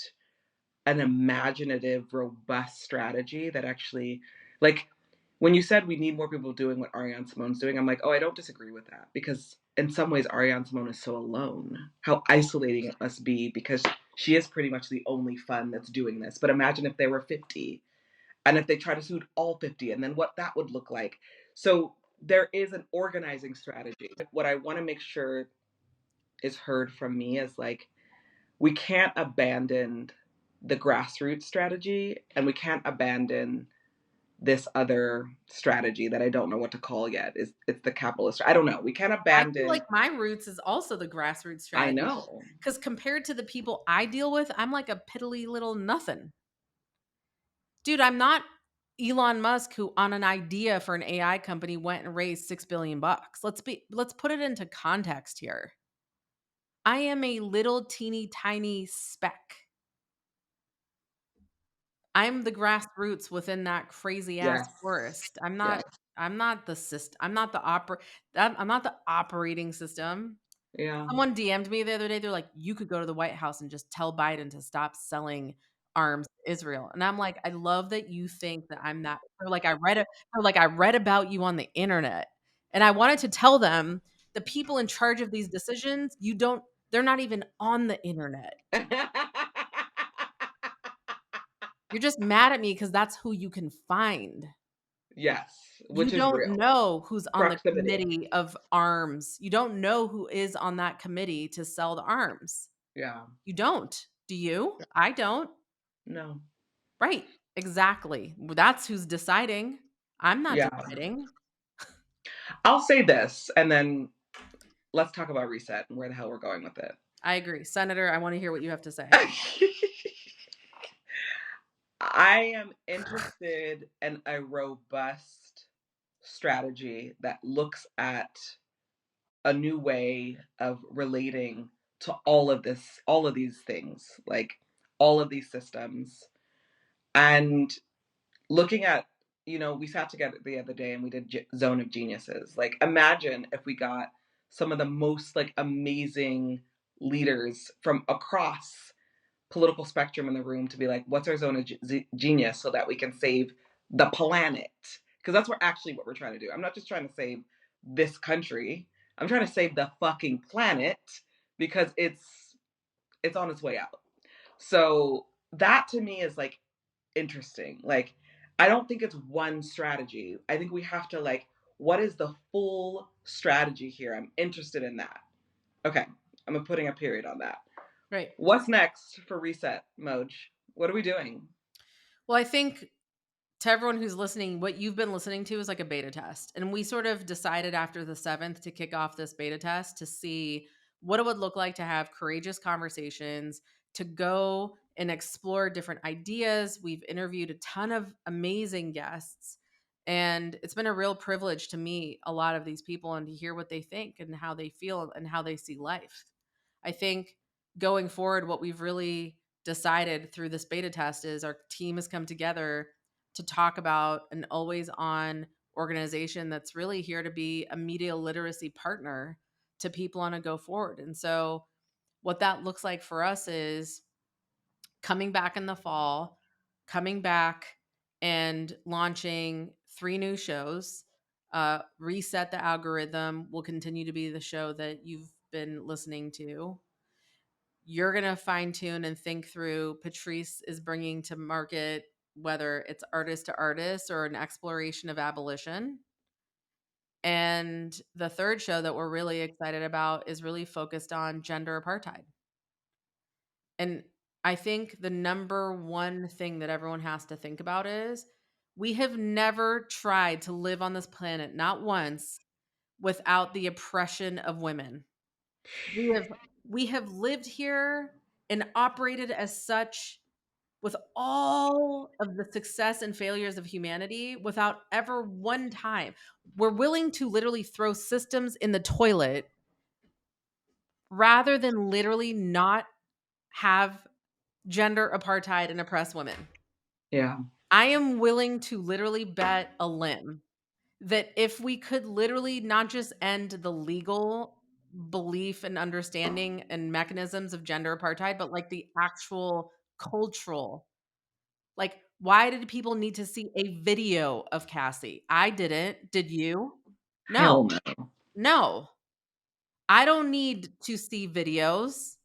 an imaginative, robust strategy that actually, like, when you said we need more people doing what Ariane Simone's doing, I'm like, oh, I don't disagree with that because in some ways Ariane Simone is so alone. How isolating it must be because she is pretty much the only fun that's doing this. But imagine if there were 50 and if they try to suit all 50 and then what that would look like. So there is an organizing strategy. What I want to make sure is heard from me is like, we can't abandon the grassroots strategy and we can't abandon this other strategy that I don't know what to call yet. Is it's the capitalist. I don't know. We can't I feel abandon. like my roots is also the grassroots I strategy know. because compared to the people I deal with, I'm like a piddly little nothing. Dude, I'm not Elon Musk who on an idea for an AI company went and raised 6 billion bucks. Let's put it into context here. I am a little teeny tiny speck. I'm the grassroots within that crazy ass Yes. forest. Yes. I'm not the system. I'm not the operating system. Yeah. Someone DM'd me the other day. They're like, "You could go to the White House and just tell Biden to stop selling arms to Israel." And I'm like, "I love that you think that I'm that." They're like, "I read about you on the internet." And I wanted to tell them the people in charge of these decisions, they're not even on the internet. You're just mad at me because that's who you can find. Yes, You which is don't real. know who's on the Proximity. committee of arms. You don't know who is on that committee to sell the arms. Yeah. You don't. Do you? I don't. No. Right. Exactly. Well, that's who's deciding. I'm not Yeah. deciding. I'll say this and then let's talk about reset and where the hell we're going with it. I agree. Senator, I want to hear what you have to say. I am interested in a robust strategy that looks at a new way of relating to all of these things, like all of these systems, and looking at, we sat together the other day and we did Zone of Geniuses. Like, imagine if we got some of the most like amazing leaders from across political spectrum in the room to be like, what's our zone of genius so that we can save the planet? Because that's what we're trying to do. I'm not just trying to save this country. I'm trying to save the fucking planet because it's on its way out. So that to me is like interesting. Like, I don't think it's one strategy. I think we have to like, what is the full strategy here? I'm interested in that. Okay, I'm putting a period on that. Right. What's next for reset, Moj? What are we doing? Well, I think to everyone who's listening, what you've been listening to is like a beta test. And we sort of decided after the 7th to kick off this beta test to see what it would look like to have courageous conversations, to go and explore different ideas. We've interviewed a ton of amazing guests. And it's been a real privilege to meet a lot of these people and to hear what they think and how they feel and how they see life. I think going forward, what we've really decided through this beta test is our team has come together to talk about an always on organization that's really here to be a media literacy partner to people on a go forward. And so, what that looks like for us is coming back in the fall, coming back and launching 3 new shows. Reset the Algorithm will continue to be the show that you've been listening to. you're going to fine tune and think through Patrisse is bringing to market, whether it's artist to artist or an exploration of abolition. And the third show that we're really excited about is really focused on gender apartheid. And I think the number one thing that everyone has to think about is we have never tried to live on this planet, not once, without the oppression of women. We have we have lived here and operated as such with all of the success and failures of humanity without ever one time. We're willing to literally throw systems in the toilet rather than literally not have gender apartheid and oppress women. Yeah. I am willing to literally bet a limb that if we could literally not just end the legal belief and understanding and mechanisms of gender apartheid, but like the actual cultural, like, why did people need to see a video of Cassie? I didn't. Did you? Hell No. no. No. I don't need to see videos.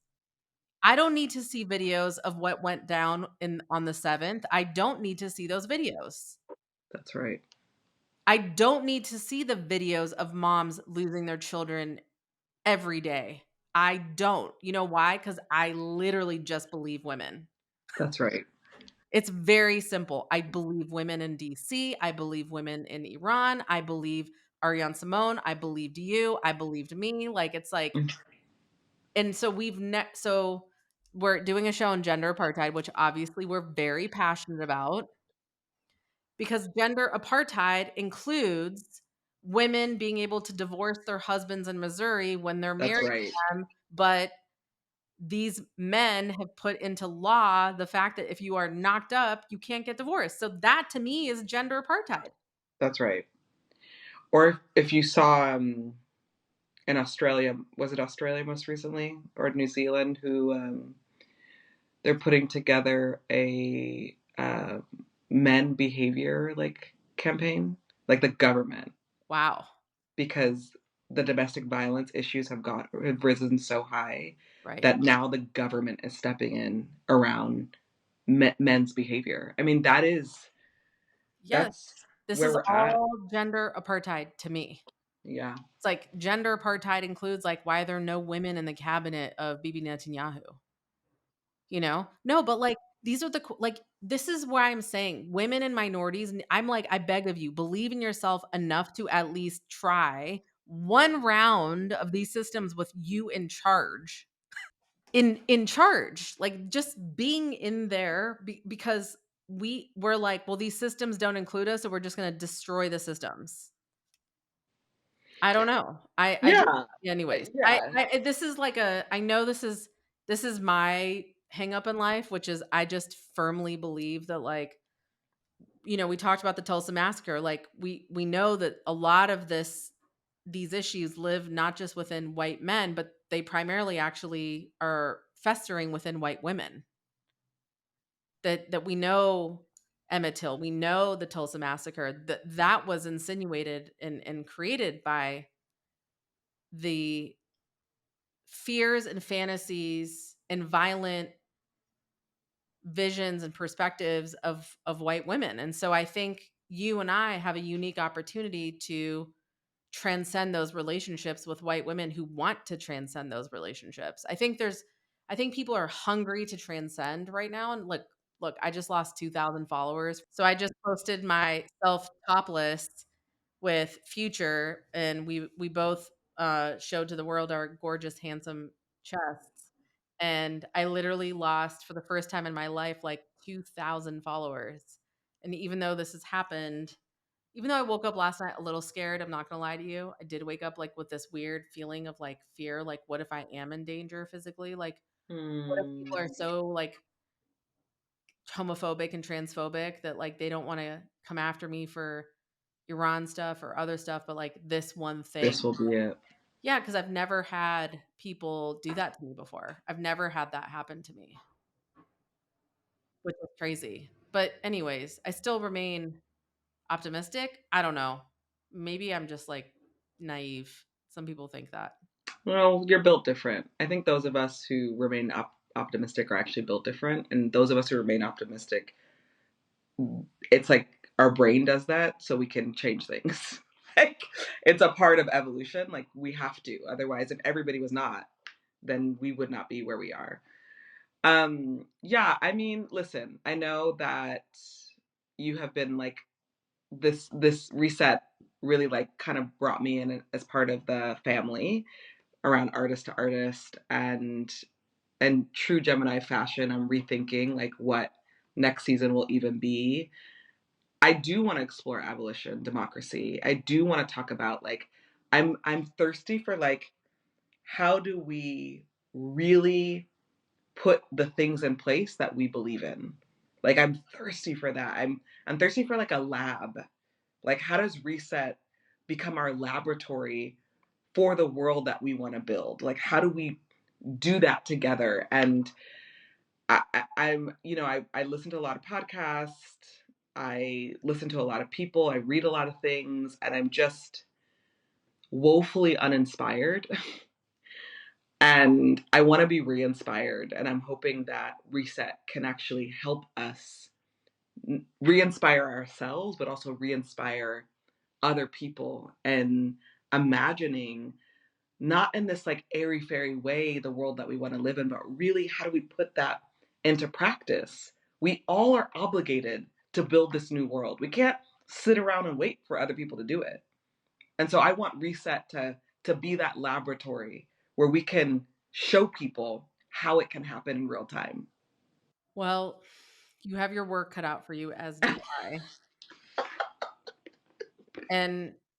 I don't need to see videos of what went down in on the 7th. I don't need to see those videos. That's right. I don't need to see the videos of moms losing their children every day. I don't. You know why? Because I literally just believe women. That's right. It's very simple. I believe women in DC. I believe women in Iran. I believe Ariane Simone. I believed you. I believed me. Like it's like, Mm. and so so we're doing a show on gender apartheid, which obviously we're very passionate about because gender apartheid includes women being able to divorce their husbands in Missouri when they're That's married right. to them, but these men have put into law the fact that if you are knocked up, you can't get divorced. So that to me is gender apartheid. That's right. Or if you saw in Australia, was it Australia most recently or New Zealand, who they're putting together a men behavior like campaign, like the government, Wow. because the domestic violence issues have risen so high Right. that now the government is stepping in around men's behavior. I mean, Yes. that's This where is we're at. all gender apartheid to me. Yeah. It's like gender apartheid includes like why there are no women in the cabinet of Bibi Netanyahu. You know? No, but like these are like this is why I'm saying women and minorities. I'm like, I beg of you, believe in yourself enough to at least try one round of these systems with you in charge. In charge, like just being in there because we're like, well, these systems don't include us, so we're just going to destroy the systems. I don't know. I just Yeah. anyways. Yeah. This is like a I know this is my hang up in life, which is I just firmly believe that like, we talked about the Tulsa massacre. Like we know that a lot of these issues live not just within white men, but they primarily actually are festering within white women. That we know Emmett Till, we know the Tulsa massacre, that was insinuated and created by the fears and fantasies and violent visions and perspectives of white women. And so I think you and I have a unique opportunity to transcend those relationships with white women who want to transcend those relationships. I think people are hungry to transcend right now. And look, I just lost 2,000 followers. So I just posted my self topless with Future, and we both showed to the world our gorgeous, handsome chests. And I literally lost for the first time in my life like 2,000 followers. And even though this has happened, even though I woke up last night a little scared, I'm not gonna lie to you. I did wake up like with this weird feeling of like fear, like what if I am in danger physically? Like what if Hmm. people are so like homophobic and transphobic that like they don't want to come after me for Iran stuff or other stuff, but like this one thing. This will be it. Yeah, because I've never had people do that to me before. I've never had that happen to me, which is crazy. But anyways, I still remain optimistic. I don't know. Maybe I'm just like naive. Some people think that. Well, you're built different. I think those of us who remain optimistic are actually built different, and those of us who remain optimistic, it's like our brain does that so we can change things. Like it's a part of evolution. Like we have to. Otherwise, if everybody was not, then we would not be where we are. Yeah, I mean, listen, I know that you have been like this reset really like kind of brought me in as part of the family around artist to artist and true Gemini fashion. I'm rethinking like what next season will even be. I do want to explore abolition, democracy. I do want to talk about like I'm thirsty for like how do we really put the things in place that we believe in. Like I'm thirsty for that. I'm thirsty for like a lab. Like how does reset become our laboratory for the world that we want to build? Like how do we do that together? And I'm, I listen to a lot of podcasts. I listen to a lot of people. I read a lot of things, and I'm just woefully uninspired. And I want to be re inspired. And I'm hoping that Reset can actually help us re inspire ourselves, but also re inspire other people and imagining not in this like airy fairy way the world that we want to live in, but really how do we put that into practice? We all are obligated to build this new world. We can't sit around and wait for other people to do it. And so I want Reset to be that laboratory where we can show people how it can happen in real time. Well, you have your work cut out for you, as do I.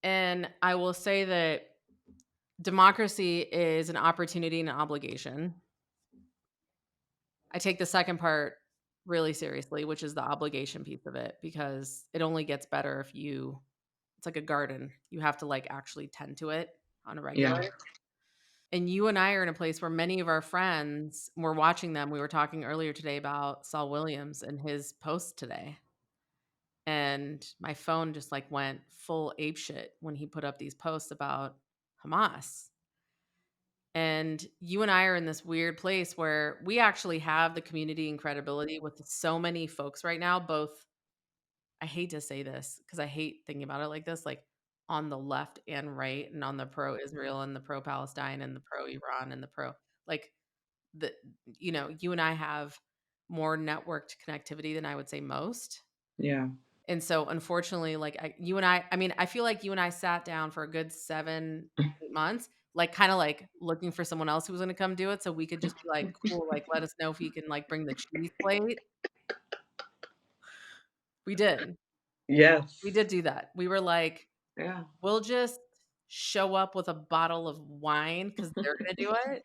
And I will say that democracy is an opportunity and an obligation. I take the second part really seriously, which is the obligation piece of it, because it only gets better if you it's like a garden. You have to like actually tend to it on a Yeah. regular. And you and I are in a place where many of our friends, we're watching them. We were talking earlier today about Saul Williams and his post today. And my phone just like went full ape shit when he put up these posts about Hamas. And you and I are in this weird place where we actually have the community and credibility with so many folks right now, both, I hate to say this because I hate thinking about it like this, like on the left and right, and on the pro Israel and the pro Palestine and the pro Iran and the pro, like the, you and I have more networked connectivity than I would say most. Yeah. And so unfortunately, like I mean, I feel like you and I sat down for a good 7, 8 months, like kind of like looking for someone else who was going to come do it so we could just be like, cool, like let us know if you can like bring the cheese plate. We did. We Yes. did do that. We were like, Yeah. we'll just show up with a bottle of wine because they're going to do it.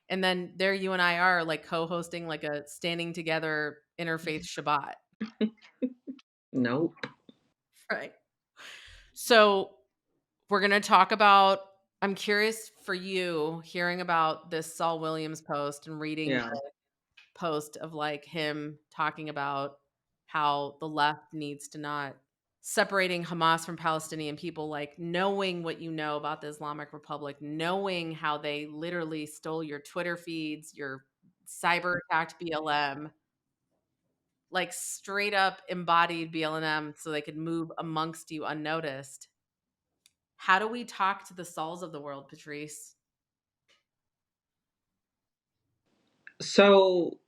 And then there you and I are like co-hosting like a standing together interfaith Shabbat. Nope. Right. So we're going to talk about, I'm curious for you hearing about this Saul Williams post and reading Yeah. the post of like him talking about how the left needs to not separating Hamas from Palestinian people, like knowing what you know about the Islamic Republic, knowing how they literally stole your Twitter feeds, your cyber attacked BLM, like straight up embodied BLM so they could move amongst you unnoticed. How do we talk to the Sauls of the world, Patrisse? So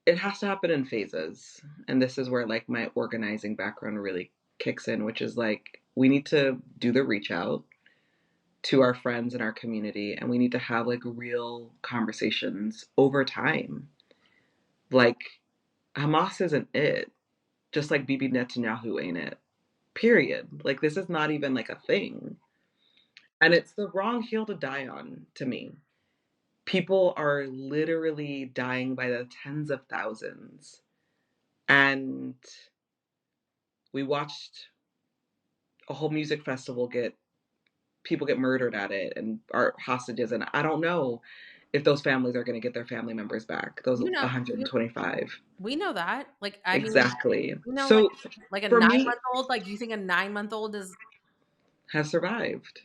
it has to happen in phases. And this is where like my organizing background really kicks in, which is like we need to do the reach out to our friends and our community and we need to have like real conversations over time. Like Hamas isn't it, just like Bibi Netanyahu ain't it. Period. Like this is not even like a thing. And it's the wrong hill to die on to me. People are literally dying by the tens of thousands. And we watched a whole music festival get people get murdered at it and are hostages, and I don't know if those families are going to get their family members back, those You know, you 125. we know that. Like, I mean, Exactly. we know So like a for me, 9-month old. Like, do you think a 9-month old is have survived.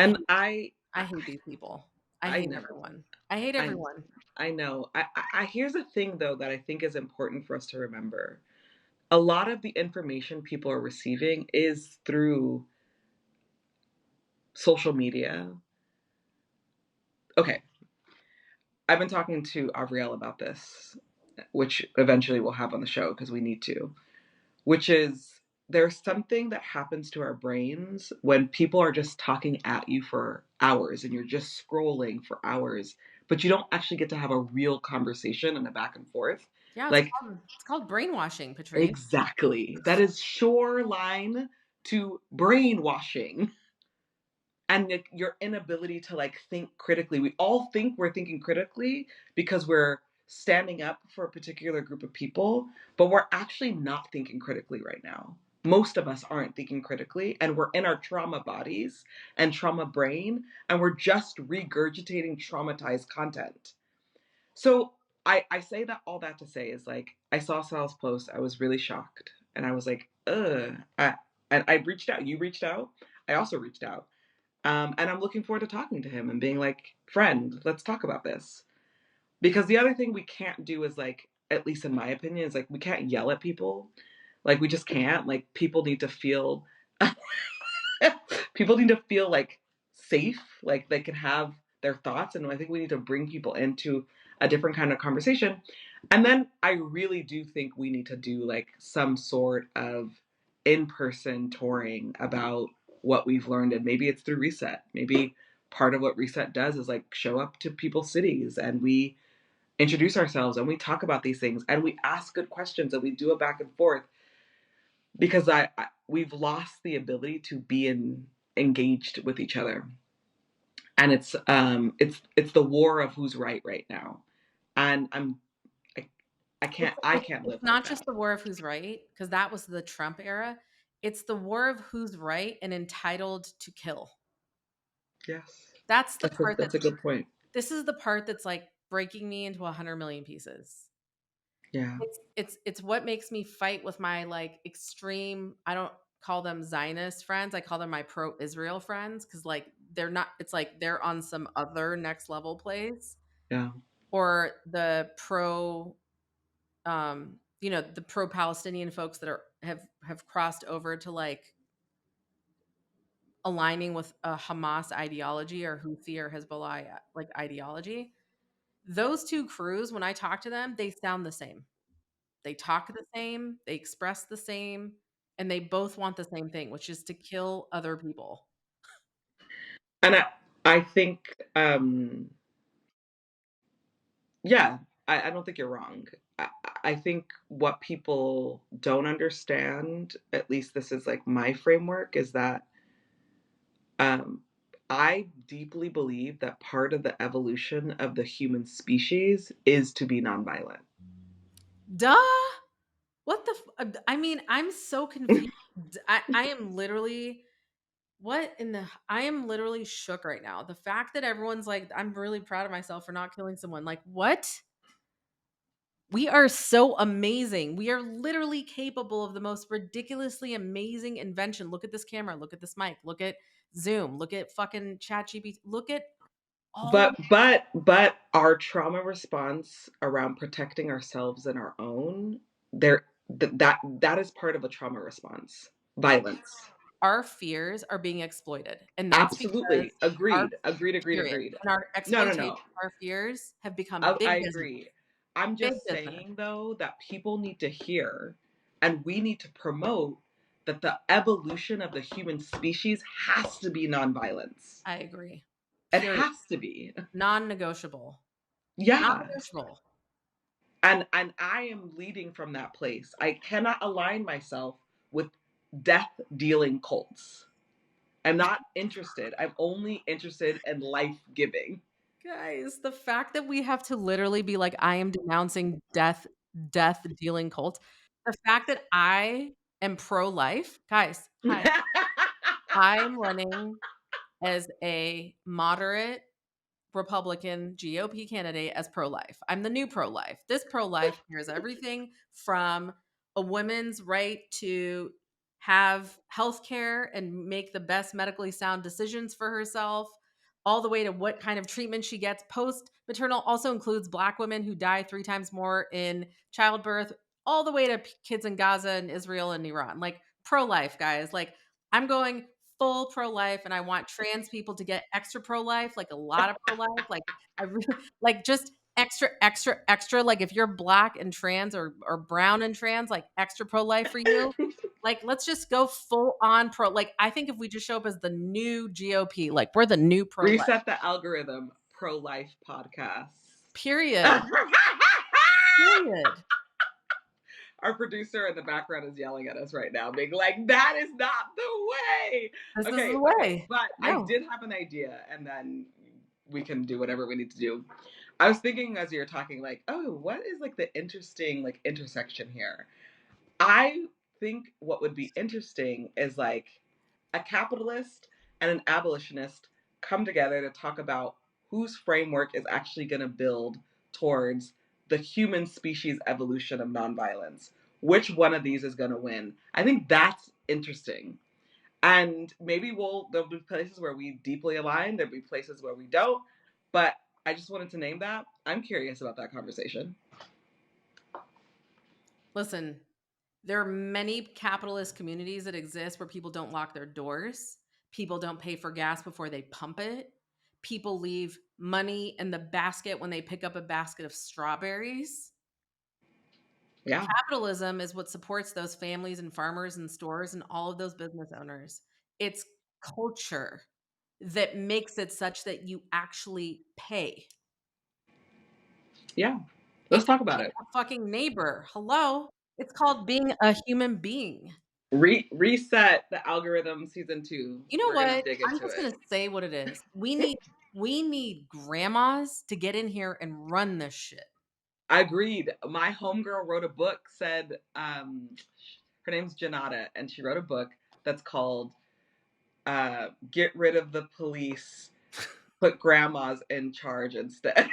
And I hate these people. I I hate know. everyone. I hate I everyone. I know. Here's a thing though that I think is important for us to remember. A lot of the information people are receiving is through social media. Okay, I've been talking to Avriel about this, which eventually we'll have on the show because we need to, which is there's something that happens to our brains when people are just talking at you for hours and you're just scrolling for hours, but you don't actually get to have a real conversation and a back and forth. Yeah, Like, it's called brainwashing, Patrice. exactly. That is shoreline to brainwashing and like, your inability to like think critically. We all think we're thinking critically because we're standing up for a particular group of people, but we're actually not thinking critically right now. Most of us aren't thinking critically, and we're in our trauma bodies and trauma brain, and we're just regurgitating traumatized content. So I say that all that to say is like I saw Sal's post, I was really shocked, and I was like, ugh. And I reached out. You reached out. I also reached out, and I'm looking forward to talking to him and being like, friend, let's talk about this. Because the other thing we can't do is like, at least in my opinion, is like we can't yell at people. Like we just can't. Like people need to feel people need to feel like safe, like they can have their thoughts. And I think we need to bring people into a different kind of conversation. And then I really do think we need to do like some sort of in-person touring about what we've learned. And maybe it's through Reset. Maybe part of what Reset does is like show up to people's cities and we introduce ourselves and we talk about these things and we ask good questions and we do a back and forth because we've lost the ability to be engaged with each other, and it's the war of who's right now, and I, I can't It's live like not just that. the war of who's right, because that was the Trump era. It's the war of who's right and entitled to kill. Yes, That's the part that's a good point. this is the part that's like breaking me into 100 million pieces. Yeah, It's what makes me fight with my like extreme, I don't call them Zionist friends, I call them my pro-Israel friends because like they're not, it's like they're on some other next level place, yeah. or the pro the pro-Palestinian folks that are have crossed over to like aligning with a Hamas ideology or Houthi or Hezbollah like ideology. Those two crews, when I talk to them, they sound the same. They talk the same, they express the same, and they both want the same thing, which is to kill other people. And I think yeah, I don't think you're wrong. I think what people don't understand, at least this is like my framework, is that Um, I deeply believe that part of the evolution of the human species is to be nonviolent. Duh. What the I mean, I'm so confused. I am literally what in the I am literally shook right now. The fact that everyone's like, I'm really proud of myself for not killing someone. Like, what? We are so amazing. We are literally capable of the most ridiculously amazing invention. Look at this camera. Look at this mic. Look at Zoom. Look at fucking ChatGPT. Look at all. But our trauma response around protecting ourselves and our own, that is part of a trauma response. Violence. Our fears are being exploited. And that's because Absolutely. our period Agreed. and our No, no, exploitation no. of our fears have become I big business. agree. I'm Big just business. saying though that people need to hear and we need to promote that the evolution of the human species has to be nonviolence. I agree. It Period. has to be. Non-negotiable. Yeah. Non-negotiable. And I am leading from that place. I cannot align myself with death dealing cults. I'm not interested. I'm only interested in life giving. Guys, the fact that we have to literally be like, I am denouncing death dealing cult. The fact that I am pro-life, guys, hi. I'm running as a moderate Republican GOP candidate as pro-life. I'm the new pro-life. This pro-life cares everything from a woman's right to have health care and make the best medically sound decisions for herself, all the way to what kind of treatment she gets post maternal, also includes Black women who die 3 times more in childbirth, all the way to kids in Gaza and Israel and Iran. Like pro life, guys. Like I'm going full pro life, and I want trans people to get extra pro life, like a lot of pro life. Like I really like just extra, extra, extra. Like if you're Black and trans or brown and trans, like extra pro life for you. Like, let's just go full on pro. Like, I think if we just show up as the new GOP, like we're the new pro life. Reset the algorithm. Pro life podcast. Period. Period. Our producer in the background is yelling at us right now, being like, "That is not the way." This is Okay, the okay, way. but I No. did have an idea, and then we can do whatever we need to do. I was thinking as you were talking, like, oh, what is like the interesting like intersection here? I think what would be interesting is like a capitalist and an abolitionist come together to talk about whose framework is actually going to build towards the human species evolution of nonviolence. Which one of these is going to win? I think that's interesting. And maybe there'll be places where we deeply align, there'll be places where we don't. But I just wanted to name that. I'm curious about that conversation. Listen, there are many capitalist communities that exist where people don't lock their doors. People don't pay for gas before they pump it. People leave money in the basket when they pick up a basket of strawberries. Yeah. Capitalism is what supports those families and farmers and stores and all of those business owners. It's culture that makes it such that you actually pay. Yeah. Let's It's talk about like it. a fucking neighbor. Hello? It's called being a human being. Reset the algorithm season 2. You know We're going to what? dig I'm into just it. gonna say what it is. We need grandmas to get in here and run this shit. Agreed. My homegirl wrote a book, said, her name's Janata, and she wrote a book that's called Get Rid of the Police, Put Grandmas in Charge Instead.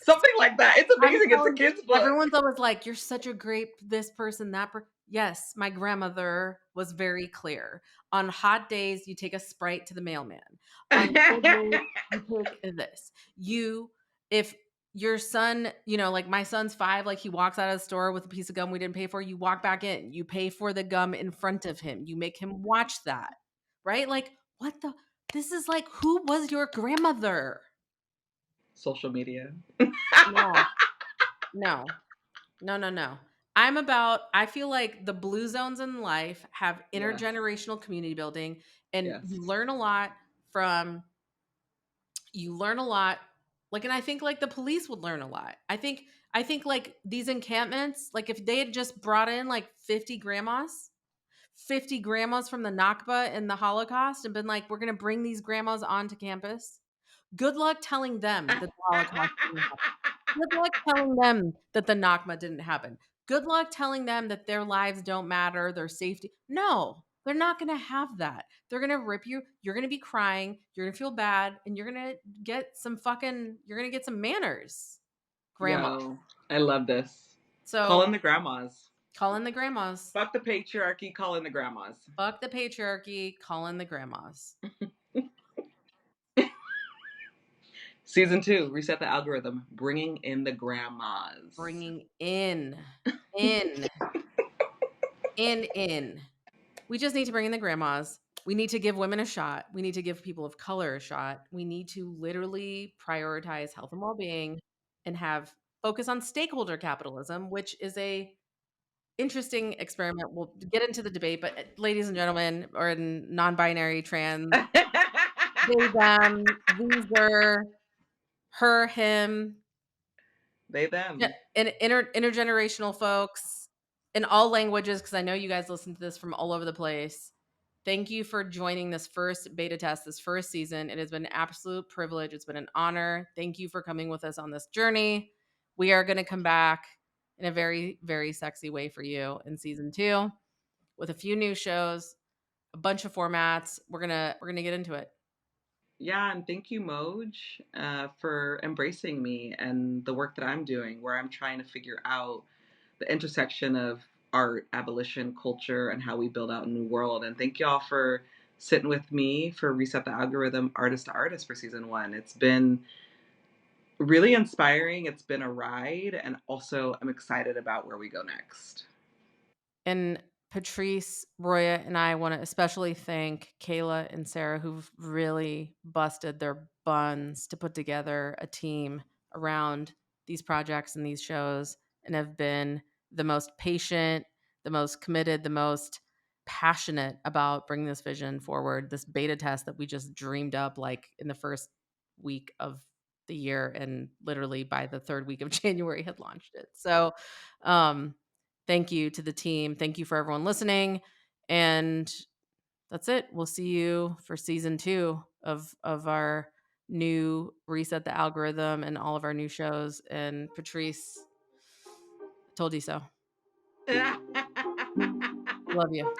Something like that. It's I'm amazing. It's a telling kid's book. everyone's always like, "You're such a great this person, that Yes, my grandmother was very clear. On hot days, you take a Sprite to the mailman. On cold days, you take this. If your son, like my son's 5, like he walks out of the store with a piece of gum we didn't pay for, you walk back in. You pay for the gum in front of him. You make him watch that, right? Like, what the? This is like, who was your grandmother? Social media. No, no. No, no, no. I feel like the blue zones in life have Yes. intergenerational community building, and Yes. from, you learn a lot. Like, and I think like the police would learn a lot. I think like these encampments, like if they had just brought in like 50 grandmas from the Nakba and the Holocaust and been like, we're going to bring these grandmas onto campus. Good luck telling them that the Holocaust didn't happen. Good luck telling them that the Nakba didn't happen. Good luck telling them that their lives don't matter, their safety. No, they're not going to have that. They're going to rip you. You're going to be crying. You're going to feel bad, and you're going to get some manners, grandma. Yo, I love this. Call So in the grandmas. call in the grandmas. Fuck the patriarchy, call in the grandmas. Fuck the patriarchy. Call in the grandmas. Season 2, reset the algorithm, bringing in the grandmas. Bringing in, in. We just need to bring in the grandmas. We need to give women a shot. We need to give people of color a shot. We need to literally prioritize health and well-being and have focus on stakeholder capitalism, which is a interesting experiment. We'll get into the debate, but ladies and gentlemen, or in non-binary, trans, they, them, these, are, her, him, They, them. and intergenerational folks in all languages, because I know you guys listen to this from all over the place. Thank you for joining this first beta test, this first season. It has been an absolute privilege. It's been an honor. Thank you for coming with us on this journey. We are going to come back in a very, very sexy way for you in season 2 with a few new shows, a bunch of formats. We're gonna get into it. Yeah, and thank you, Moj, for embracing me and the work that I'm doing, where I'm trying to figure out the intersection of art, abolition, culture, and how we build out a new world. And thank y'all for sitting with me for Reset the Algorithm Artist to Artist for season one. It's been really inspiring. It's been a ride. And also, I'm excited about where we go next. And Patrisse, Roya, and I want to especially thank Kayla and Sarah, who've really busted their buns to put together a team around these projects and these shows, and have been the most patient, the most committed, the most passionate about bringing this vision forward. This beta test that we just dreamed up like in the first week of the year, and literally by the third week of January had launched it. So, um, thank you to the team. Thank you for everyone listening. And that's it. We'll see you for season 2 of our new Reset the Algorithm and all of our new shows. And Patrisse, I told you so. Love you.